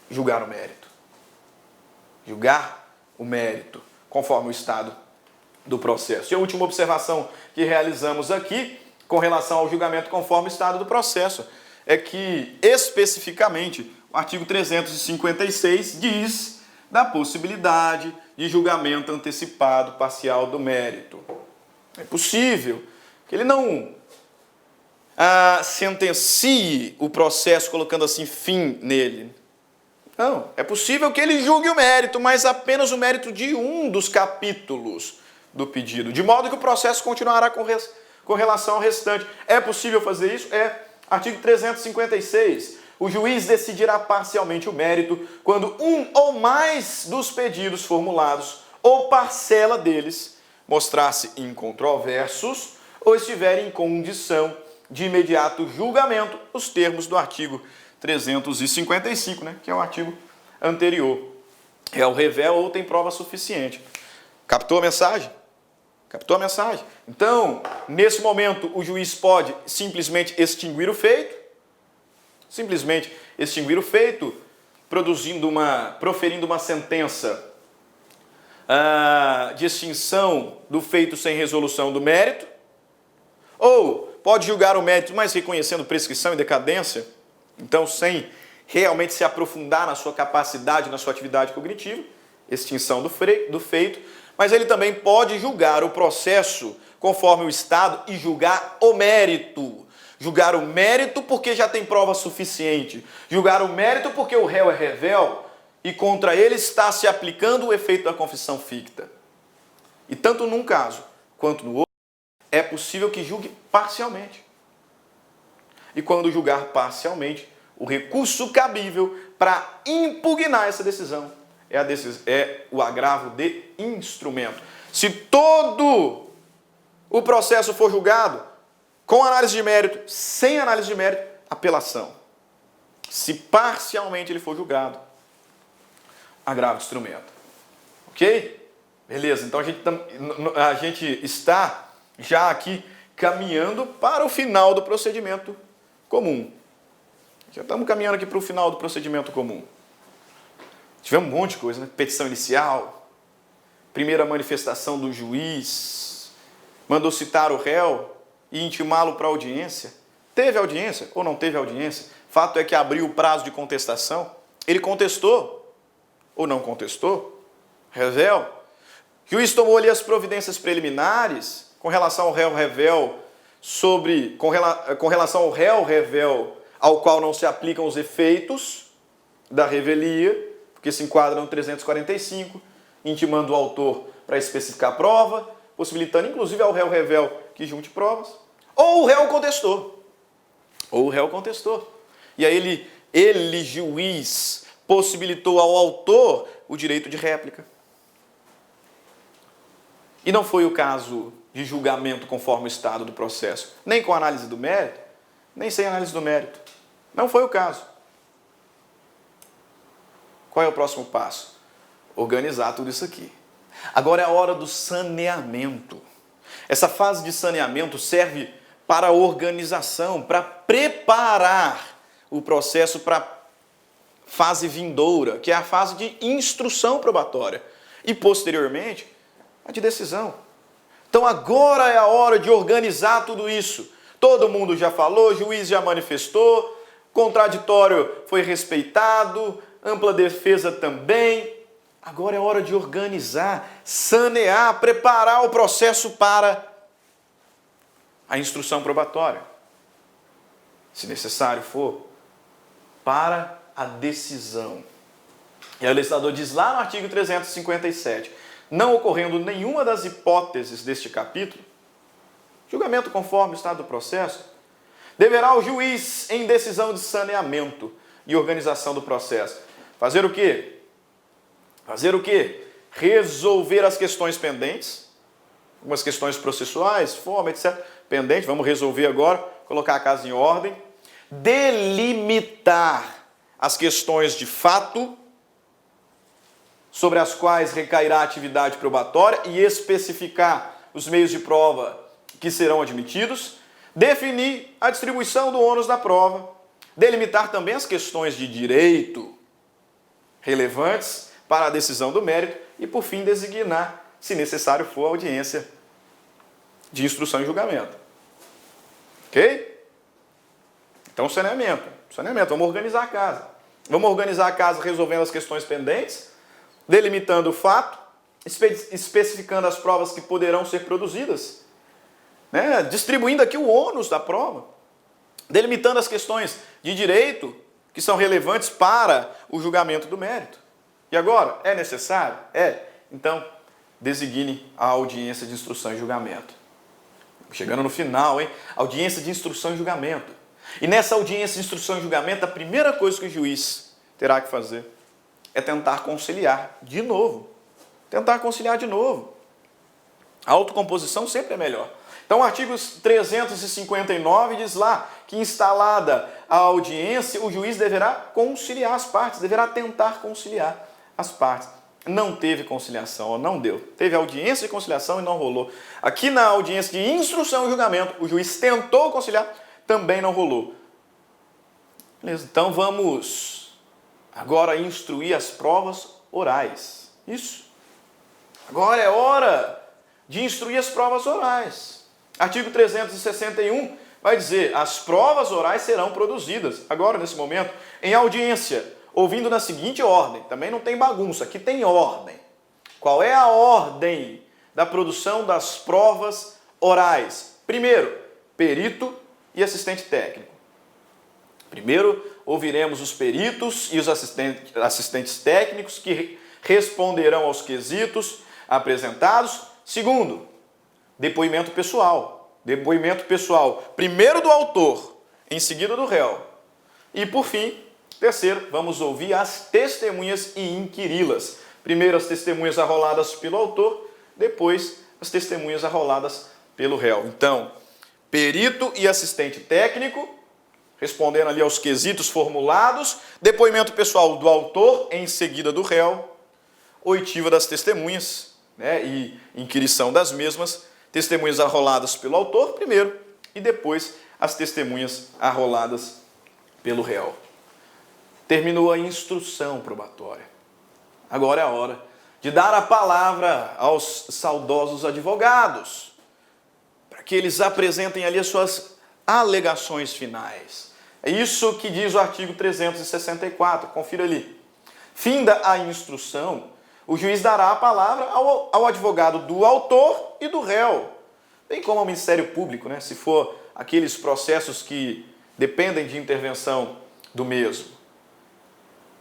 julgar o mérito. Julgar o mérito, conforme o estado do processo. E a última observação que realizamos aqui, com relação ao julgamento conforme o estado do processo, é que, especificamente, o artigo 356 diz da possibilidade de julgamento antecipado parcial do mérito. É possível que ele não sentencie o processo colocando assim fim nele. Não, é possível que ele julgue o mérito, mas apenas o mérito de um dos capítulos do pedido, de modo que o processo continuará com relação ao restante. É possível fazer isso? É. Artigo 356. O juiz decidirá parcialmente o mérito quando um ou mais dos pedidos formulados ou parcela deles mostrar-se incontroversos ou estiverem em condição de imediato julgamento, os termos do artigo 355, né, que é o artigo anterior. É o revel ou tem prova suficiente. Captou a mensagem? Captou a mensagem? Então, nesse momento, o juiz pode simplesmente extinguir o feito, proferindo uma sentença de extinção do feito sem resolução do mérito, ou pode julgar o mérito, mas reconhecendo prescrição e decadência, então sem realmente se aprofundar na sua capacidade, na sua atividade cognitiva, extinção do feito, mas ele também pode julgar o processo conforme o Estado e julgar o mérito. Julgar o mérito porque já tem prova suficiente. Julgar o mérito porque o réu é revel e contra ele está se aplicando o efeito da confissão ficta. E tanto num caso quanto no outro, é possível que julgue parcialmente. E quando julgar parcialmente, o recurso cabível para impugnar essa decisão é o agravo de instrumento. Se todo o processo for julgado com análise de mérito, sem análise de mérito, apelação. Se parcialmente ele for julgado, agravo de instrumento. Ok? Beleza, então a gente está já aqui caminhando para o final do procedimento comum. Já estamos caminhando aqui para o final do procedimento comum. Tivemos um monte de coisa, né? Petição inicial, primeira manifestação do juiz, mandou citar o réu e intimá-lo para audiência. Teve audiência ou não teve audiência? Fato é que abriu o prazo de contestação. Ele contestou ou não contestou? Revel. O juiz tomou ali as providências preliminares com relação ao réu revel, com relação ao réu revel, ao qual não se aplicam os efeitos da revelia, porque se enquadra no 345, intimando o autor para especificar a prova, possibilitando inclusive ao réu revel que junte provas, ou o réu contestou. E aí ele, juiz, possibilitou ao autor o direito de réplica. E não foi o caso de julgamento conforme o estado do processo, nem com análise do mérito, nem sem análise do mérito. Não foi o caso. Qual é o próximo passo? Organizar tudo isso aqui. Agora é a hora do saneamento. Essa fase de saneamento serve para a organização, para preparar o processo para a fase vindoura, que é a fase de instrução probatória. E, posteriormente, a de decisão. Então, agora é a hora de organizar tudo isso. Todo mundo já falou, o juiz já manifestou, contraditório foi respeitado, ampla defesa também. Agora é hora de organizar, sanear, preparar o processo para a instrução probatória. Se necessário for, para a decisão. E o legislador diz lá no artigo 357, não ocorrendo nenhuma das hipóteses deste capítulo, julgamento conforme o estado do processo, deverá o juiz, em decisão de saneamento e organização do processo, fazer o quê? Resolver as questões pendentes, algumas questões processuais, forma, etc. Pendente, vamos resolver agora, colocar a casa em ordem, delimitar as questões de fato, sobre as quais recairá a atividade probatória e especificar os meios de prova que serão admitidos, definir a distribuição do ônus da prova, delimitar também as questões de direito relevantes para a decisão do mérito e, por fim, designar, se necessário for, a audiência de instrução e julgamento. Ok? Então, saneamento, vamos organizar a casa. Vamos organizar a casa resolvendo as questões pendentes, delimitando o fato, especificando as provas que poderão ser produzidas, né? Distribuindo aqui o ônus da prova, delimitando as questões de direito que são relevantes para o julgamento do mérito. E agora, é necessário? É. Então, designe a audiência de instrução e julgamento. Chegando no final, hein? Audiência de instrução e julgamento. E nessa audiência de instrução e julgamento, a primeira coisa que o juiz terá que fazer é tentar conciliar de novo. A autocomposição sempre é melhor. Então, o artigo 359 diz lá que, instalada a audiência, o juiz deverá conciliar as partes, deverá tentar conciliar as partes. não teve conciliação, não deu. Teve audiência de conciliação e não rolou. Aqui na audiência de instrução e julgamento, o juiz tentou conciliar, também não rolou. Beleza, então vamos agora instruir as provas orais. Isso. Agora é hora de instruir as provas orais. Artigo 361 vai dizer: as provas orais serão produzidas, agora nesse momento, em audiência, ouvindo na seguinte ordem. Também não tem bagunça, aqui tem ordem. Qual é a ordem da produção das provas orais? Primeiro, perito e assistente técnico. Primeiro, ouviremos os peritos e os assistentes técnicos que responderão aos quesitos apresentados. Segundo, depoimento pessoal. Depoimento pessoal, primeiro do autor, em seguida do réu. E, por fim, terceiro, vamos ouvir as testemunhas e inquiri-las. Primeiro as testemunhas arroladas pelo autor, depois as testemunhas arroladas pelo réu. Então, perito e assistente técnico, respondendo ali aos quesitos formulados, depoimento pessoal do autor, em seguida do réu, oitiva das testemunhas, né, e inquirição das mesmas, testemunhas arroladas pelo autor primeiro e depois as testemunhas arroladas pelo réu. Terminou a instrução probatória. Agora é a hora de dar a palavra aos saudosos advogados, para que eles apresentem ali as suas alegações finais. É isso que diz o artigo 364, confira ali. Finda a instrução, o juiz dará a palavra ao advogado do autor e do réu, bem como ao Ministério Público, né, se for aqueles processos que dependem de intervenção do mesmo.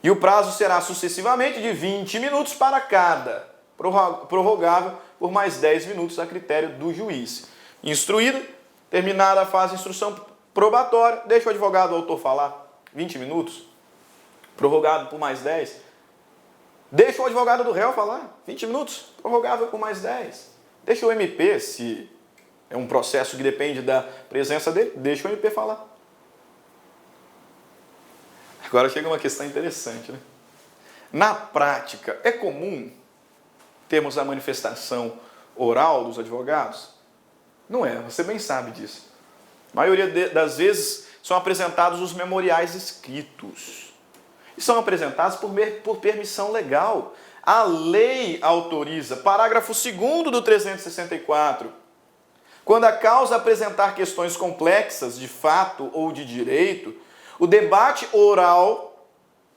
E o prazo será sucessivamente de 20 minutos para cada, prorrogável por mais 10 minutos a critério do juiz. Instruído, terminada a fase de instrução probatória, deixa o advogado ou autor falar, 20 minutos, prorrogado por mais 10. Deixa o advogado do réu falar, 20 minutos, prorrogável por mais 10. Deixa o MP, se é um processo que depende da presença dele, deixa o MP falar. Agora chega uma questão interessante, né? Na prática, é comum termos a manifestação oral dos advogados? Não é, você bem sabe disso. A maioria das vezes são apresentados os memoriais escritos. E são apresentados por permissão legal. A lei autoriza, parágrafo 2º do 364, quando a causa apresentar questões complexas de fato ou de direito, o debate oral,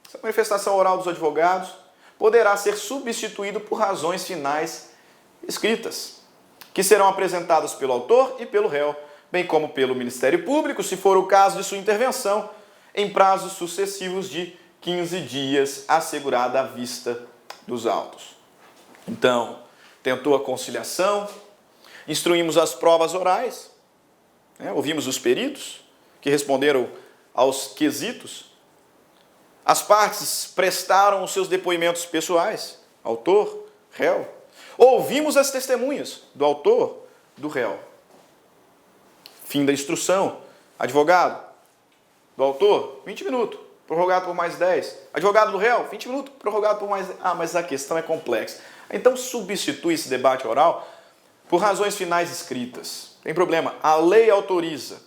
essa manifestação oral dos advogados, poderá ser substituído por razões finais escritas, que serão apresentadas pelo autor e pelo réu, bem como pelo Ministério Público, se for o caso de sua intervenção, em prazos sucessivos de 15 dias, assegurada a vista dos autos. Então, tentou a conciliação, instruímos as provas orais, né, ouvimos os peritos, que responderam aos quesitos, as partes prestaram os seus depoimentos pessoais, autor, réu, ouvimos as testemunhas do autor, do réu. Fim da instrução, advogado do autor, 20 minutos, prorrogado por mais 10. Advogado do réu, 20 minutos, prorrogado por mais 10. Ah, mas a questão é complexa. Então substitui esse debate oral por razões finais escritas. Tem problema, a lei autoriza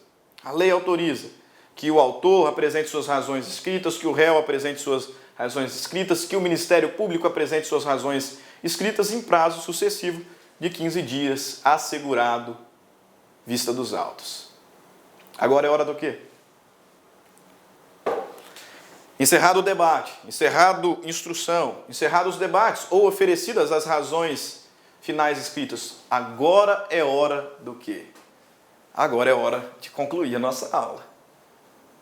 que o autor apresente suas razões escritas, que o réu apresente suas razões escritas, que o Ministério Público apresente suas razões escritas em prazo sucessivo de 15 dias, assegurado vista dos autos. Agora é hora do quê? Encerrado o debate, encerrado instrução, encerrados os debates ou oferecidas as razões finais escritas, agora é hora do quê? Agora é hora de concluir a nossa aula.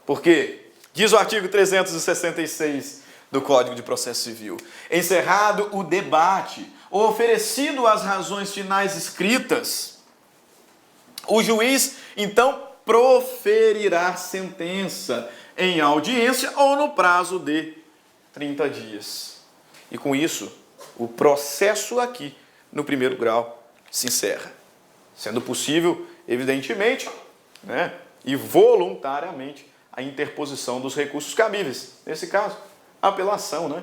Por quê? Diz o artigo 366 do Código de Processo Civil. Encerrado o debate ou oferecido as razões finais escritas, o juiz, então, proferirá sentença em audiência ou no prazo de 30 dias. E com isso, o processo aqui, no primeiro grau, se encerra. Sendo possível, evidentemente, né, e voluntariamente, a interposição dos recursos cabíveis. Nesse caso, apelação, né?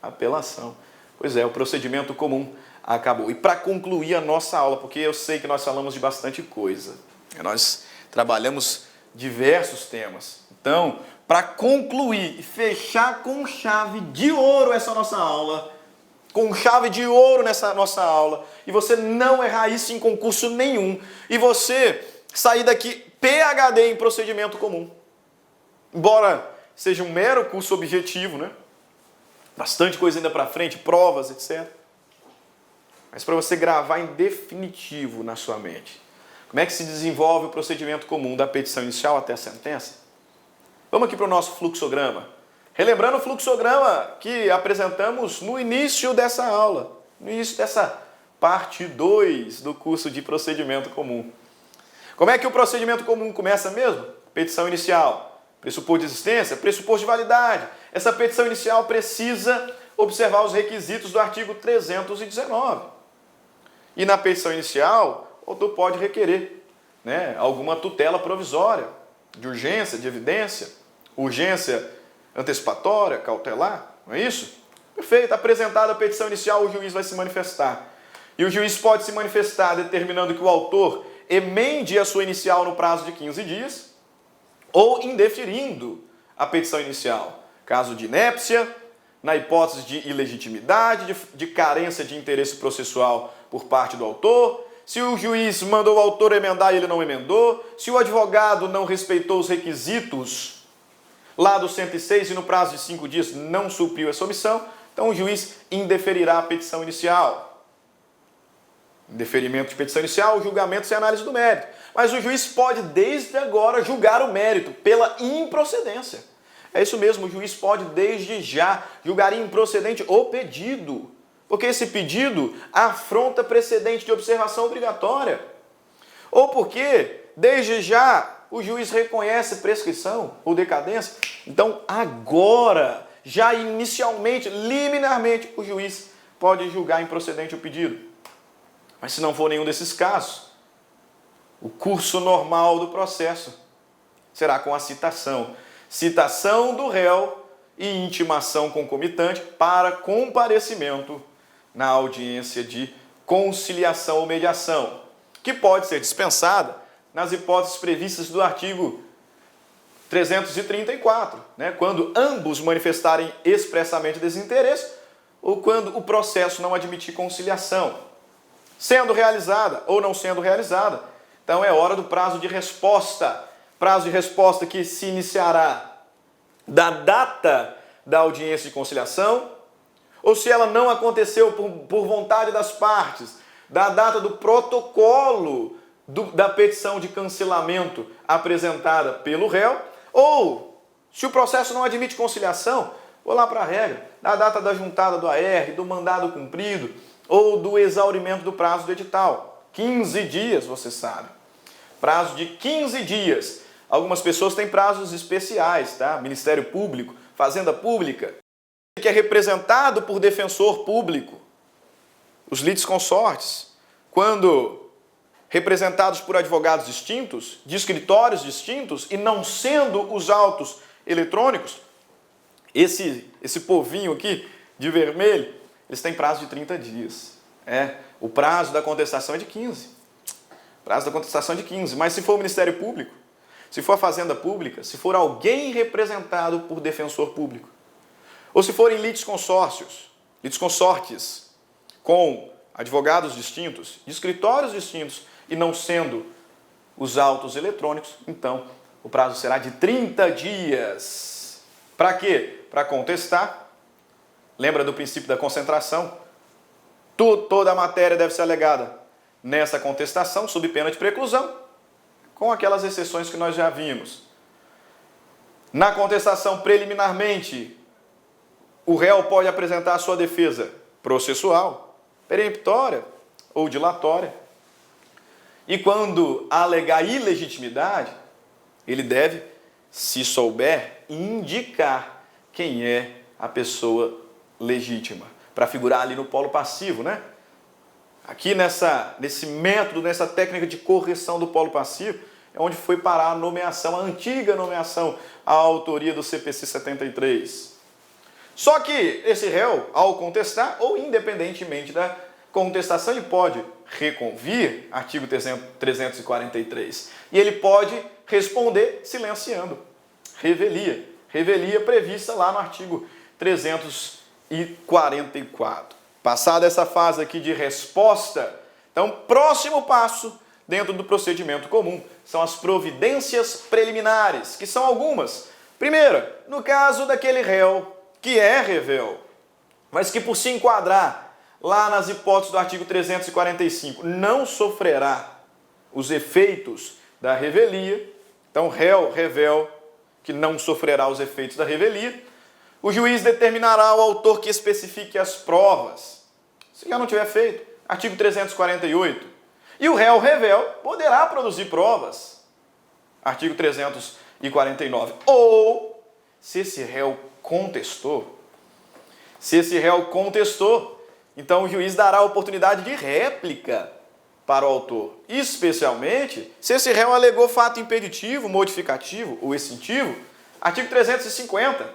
Apelação. Pois é, o procedimento comum acabou. E para concluir a nossa aula, porque eu sei que nós falamos de bastante coisa, nós trabalhamos diversos temas. Então, para concluir e fechar com chave de ouro essa nossa aula, com chave de ouro nessa nossa aula, e você não errar isso em concurso nenhum, e você sair daqui PhD em procedimento comum. Embora seja um mero curso objetivo, né? Bastante coisa ainda para frente, provas, etc. Mas para você gravar em definitivo na sua mente, como é que se desenvolve o procedimento comum da petição inicial até a sentença? Vamos aqui para o nosso fluxograma. Relembrando o fluxograma que apresentamos no início dessa aula, no início dessa parte 2 do curso de procedimento comum. Como é que o procedimento comum começa mesmo? Petição inicial, pressuposto de existência, pressuposto de validade. Essa petição inicial precisa observar os requisitos do artigo 319. E na petição inicial, o autor pode requerer, né, alguma tutela provisória, de urgência, de evidência, urgência antecipatória, cautelar, não é isso? Perfeito, apresentada a petição inicial, o juiz vai se manifestar. E o juiz pode se manifestar determinando que o autor emende a sua inicial no prazo de 15 dias ou indeferindo a petição inicial. Caso de inépcia, na hipótese de ilegitimidade, de carência de interesse processual por parte do autor, se o juiz mandou o autor emendar e ele não emendou, se o advogado não respeitou os requisitos lá do 106 e no prazo de 5 dias não supriu essa omissão, então o juiz indeferirá a petição inicial. Indeferimento de petição inicial, o julgamento sem análise do mérito. Mas o juiz pode, desde agora, julgar o mérito pela improcedência. É isso mesmo, o juiz pode, desde já, julgar improcedente o pedido. Porque esse pedido afronta precedente de observação obrigatória. Ou porque, desde já, o juiz reconhece prescrição ou decadência. Então, agora, já inicialmente, liminarmente, o juiz pode julgar improcedente o pedido. Mas se não for nenhum desses casos, o curso normal do processo será com a citação. Citação do réu e intimação concomitante para comparecimento na audiência de conciliação ou mediação, que pode ser dispensada nas hipóteses previstas do artigo 334, né? Quando ambos manifestarem expressamente desinteresse ou quando o processo não admitir conciliação, sendo realizada ou não sendo realizada. Então é hora do prazo de resposta que se iniciará da data da audiência de conciliação, ou se ela não aconteceu por vontade das partes, da data do protocolo da petição de cancelamento apresentada pelo réu, ou se o processo não admite conciliação, vou lá para a regra, da data da juntada do AR, do mandado cumprido, ou do exaurimento do prazo do edital. 15 dias, você sabe. Prazo de 15 dias. Algumas pessoas têm prazos especiais, tá? Ministério Público, Fazenda Pública, que é representado por defensor público. Os litisconsortes, quando representados por advogados distintos, de escritórios distintos, e não sendo os autos eletrônicos, esse povinho aqui, de vermelho, eles têm prazo de 30 dias. O prazo da contestação é de 15. Prazo da contestação é de 15. Mas se for o Ministério Público, se for a Fazenda Pública, se for alguém representado por defensor público, ou se forem litisconsortes, com advogados distintos, de escritórios distintos, e não sendo os autos eletrônicos, então o prazo será de 30 dias. Para quê? Para contestar. Lembra do princípio da concentração? Toda a matéria deve ser alegada nessa contestação, sob pena de preclusão, com aquelas exceções que nós já vimos. Na contestação, preliminarmente, o réu pode apresentar a sua defesa processual, peremptória ou dilatória. E quando alegar ilegitimidade, ele deve, se souber, indicar quem é a pessoa legítima, para figurar ali no polo passivo, né? Aqui nesse método, nessa técnica de correção do polo passivo, é onde foi parar a nomeação, a antiga nomeação, a autoria do CPC 73. Só que esse réu, ao contestar, ou independentemente da contestação, ele pode reconvir, artigo 343, e ele pode responder silenciando. Revelia. Revelia prevista lá no artigo 344. Passada essa fase aqui de resposta, então, próximo passo dentro do procedimento comum são as providências preliminares, que são algumas. Primeira, no caso daquele réu que é revel, mas que por se enquadrar lá nas hipóteses do artigo 345 não sofrerá os efeitos da revelia, então réu, revel, que não sofrerá os efeitos da revelia, o juiz determinará ao autor que especifique as provas. Se já não tiver feito, artigo 348. E o réu revel poderá produzir provas, artigo 349. Ou, se esse réu contestou, então o juiz dará a oportunidade de réplica para o autor, especialmente se esse réu alegou fato impeditivo, modificativo ou extintivo, artigo 350,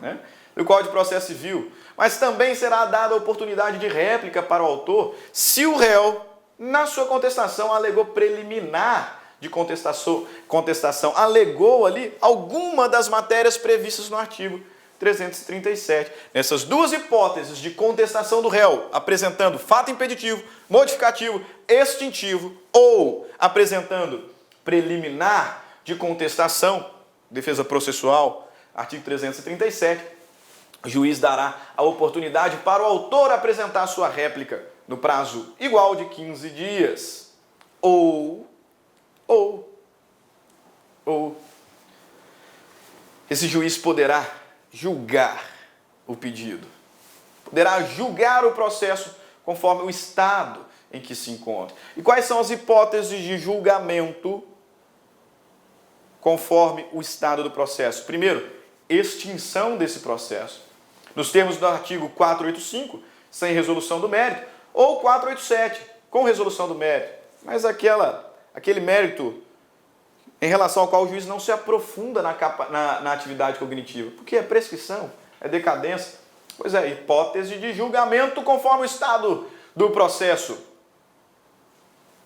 né, do Código de Processo Civil. Mas também será dada a oportunidade de réplica para o autor se o réu, na sua contestação, alegou preliminar de contestação, alegou ali alguma das matérias previstas no artigo 337. Nessas duas hipóteses de contestação do réu, apresentando fato impeditivo, modificativo, extintivo ou apresentando preliminar de contestação, defesa processual, artigo 337, o juiz dará a oportunidade para o autor apresentar sua réplica no prazo igual de 15 dias. Ou esse juiz poderá julgar o pedido, poderá julgar o processo conforme o estado em que se encontra. E quais são as hipóteses de julgamento conforme o estado do processo? Primeiro, extinção desse processo, nos termos do artigo 485, sem resolução do mérito, ou 487, com resolução do mérito, mas aquele mérito em relação ao qual o juiz não se aprofunda na atividade cognitiva, porque é prescrição, é decadência. Pois é, hipótese de julgamento conforme o estado do processo.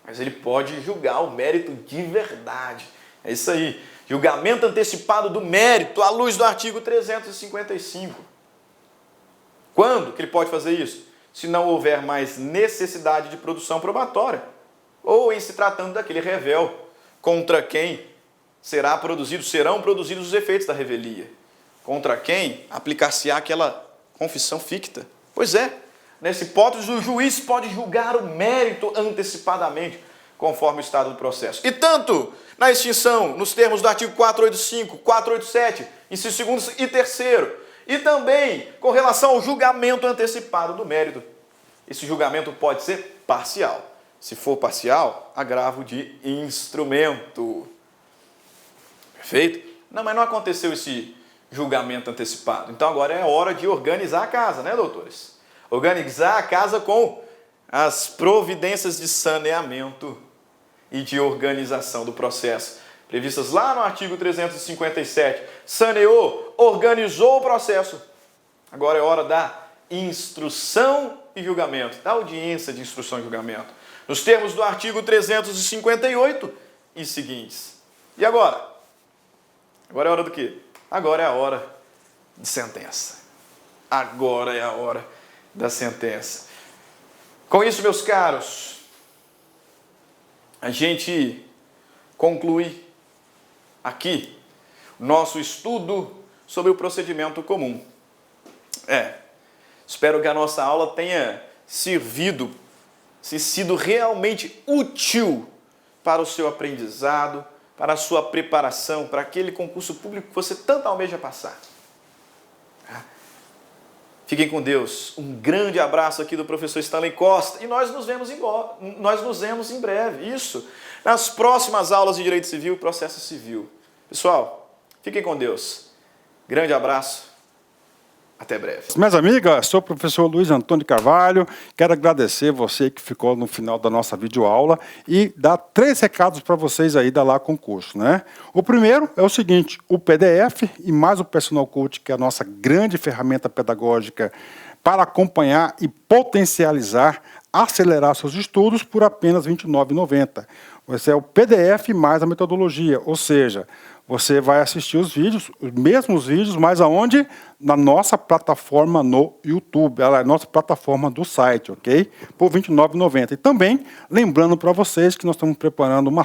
Mas ele pode julgar o mérito de verdade. É isso aí, julgamento antecipado do mérito à luz do artigo 355. Quando que ele pode fazer isso? Se não houver mais necessidade de produção probatória, ou em se tratando daquele revel, contra quem serão produzidos os efeitos da revelia, contra quem aplicar-se-á aquela confissão ficta. Pois é, nessa hipótese o juiz pode julgar o mérito antecipadamente, conforme o estado do processo. E tanto na extinção, nos termos do artigo 485, 487, inciso 2º e 3º, e também com relação ao julgamento antecipado do mérito. Esse julgamento pode ser parcial. Se for parcial, agravo de instrumento. Perfeito? Não, mas não aconteceu esse julgamento antecipado. Então agora é hora de organizar a casa, né, doutores? Organizar a casa com as providências de saneamento e de organização do processo, previstas lá no artigo 357. Saneou, organizou o processo. Agora é hora da instrução e julgamento, da audiência de instrução e julgamento, nos termos do artigo 358 e seguintes. E agora? Agora é a hora do quê? Agora é a hora de sentença. Agora é a hora da sentença. Com isso, meus caros, a gente conclui aqui nosso estudo sobre o procedimento comum. Espero que a nossa aula tenha sido realmente útil para o seu aprendizado, para a sua preparação, para aquele concurso público que você tanto almeja passar. Fiquem com Deus. Um grande abraço aqui do professor Stanley Costa. E nós nos vemos em breve. Isso, nas próximas aulas de Direito Civil e Processo Civil. Pessoal, fiquem com Deus. Grande abraço Até breve. Minhas amigas, sou o professor Luiz Antônio Carvalho, quero agradecer você que ficou no final da nossa videoaula e dar 3 recados para vocês aí da Lá Concurso, né? O primeiro é o seguinte, o PDF e mais o Personal Coach, que é a nossa grande ferramenta pedagógica para acompanhar e potencializar, acelerar seus estudos por apenas R$ 29,90. Esse é o PDF mais a metodologia, ou seja, você vai assistir os vídeos, os mesmos vídeos, mas aonde? Na nossa plataforma no YouTube, ela é a nossa plataforma do site, ok? Por R$ 29,90. E também, lembrando para vocês que nós estamos preparando uma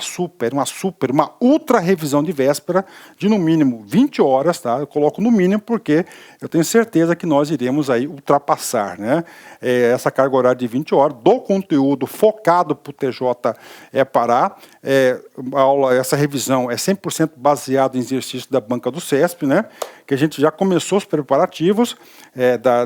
ultra revisão de véspera de no mínimo 20 horas, tá? Eu coloco no mínimo porque eu tenho certeza que nós iremos aí ultrapassar, né? Essa carga horária de 20 horas do conteúdo focado para o TJ Pará. Essa revisão é 100% baseado em exercício da banca do CESP, né? Que a gente já começou os preparativos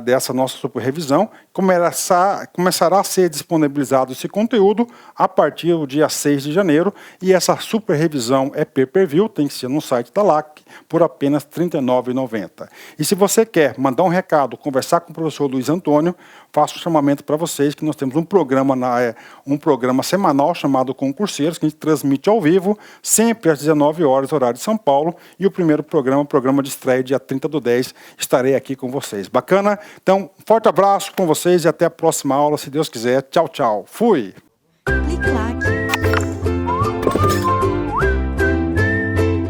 dessa nossa super revisão. Começará a ser disponibilizado esse conteúdo a partir do dia 6 de janeiro. E essa super revisão é pay-per-view, tem que ser no site da LAC, por apenas R$ 39,90. E se você quer mandar um recado, conversar com o professor Luiz Antônio, faço um chamamento para vocês que nós temos um programa semanal chamado Concurseiros, que a gente transmite ao vivo, sempre às 19 horas, horário de São Paulo. E o primeiro programa, o programa de estreia, dia 30/10, estarei aqui com vocês. Bacana? Então, forte abraço com vocês e até a próxima aula, se Deus quiser. Tchau, tchau. Fui! Clique lá.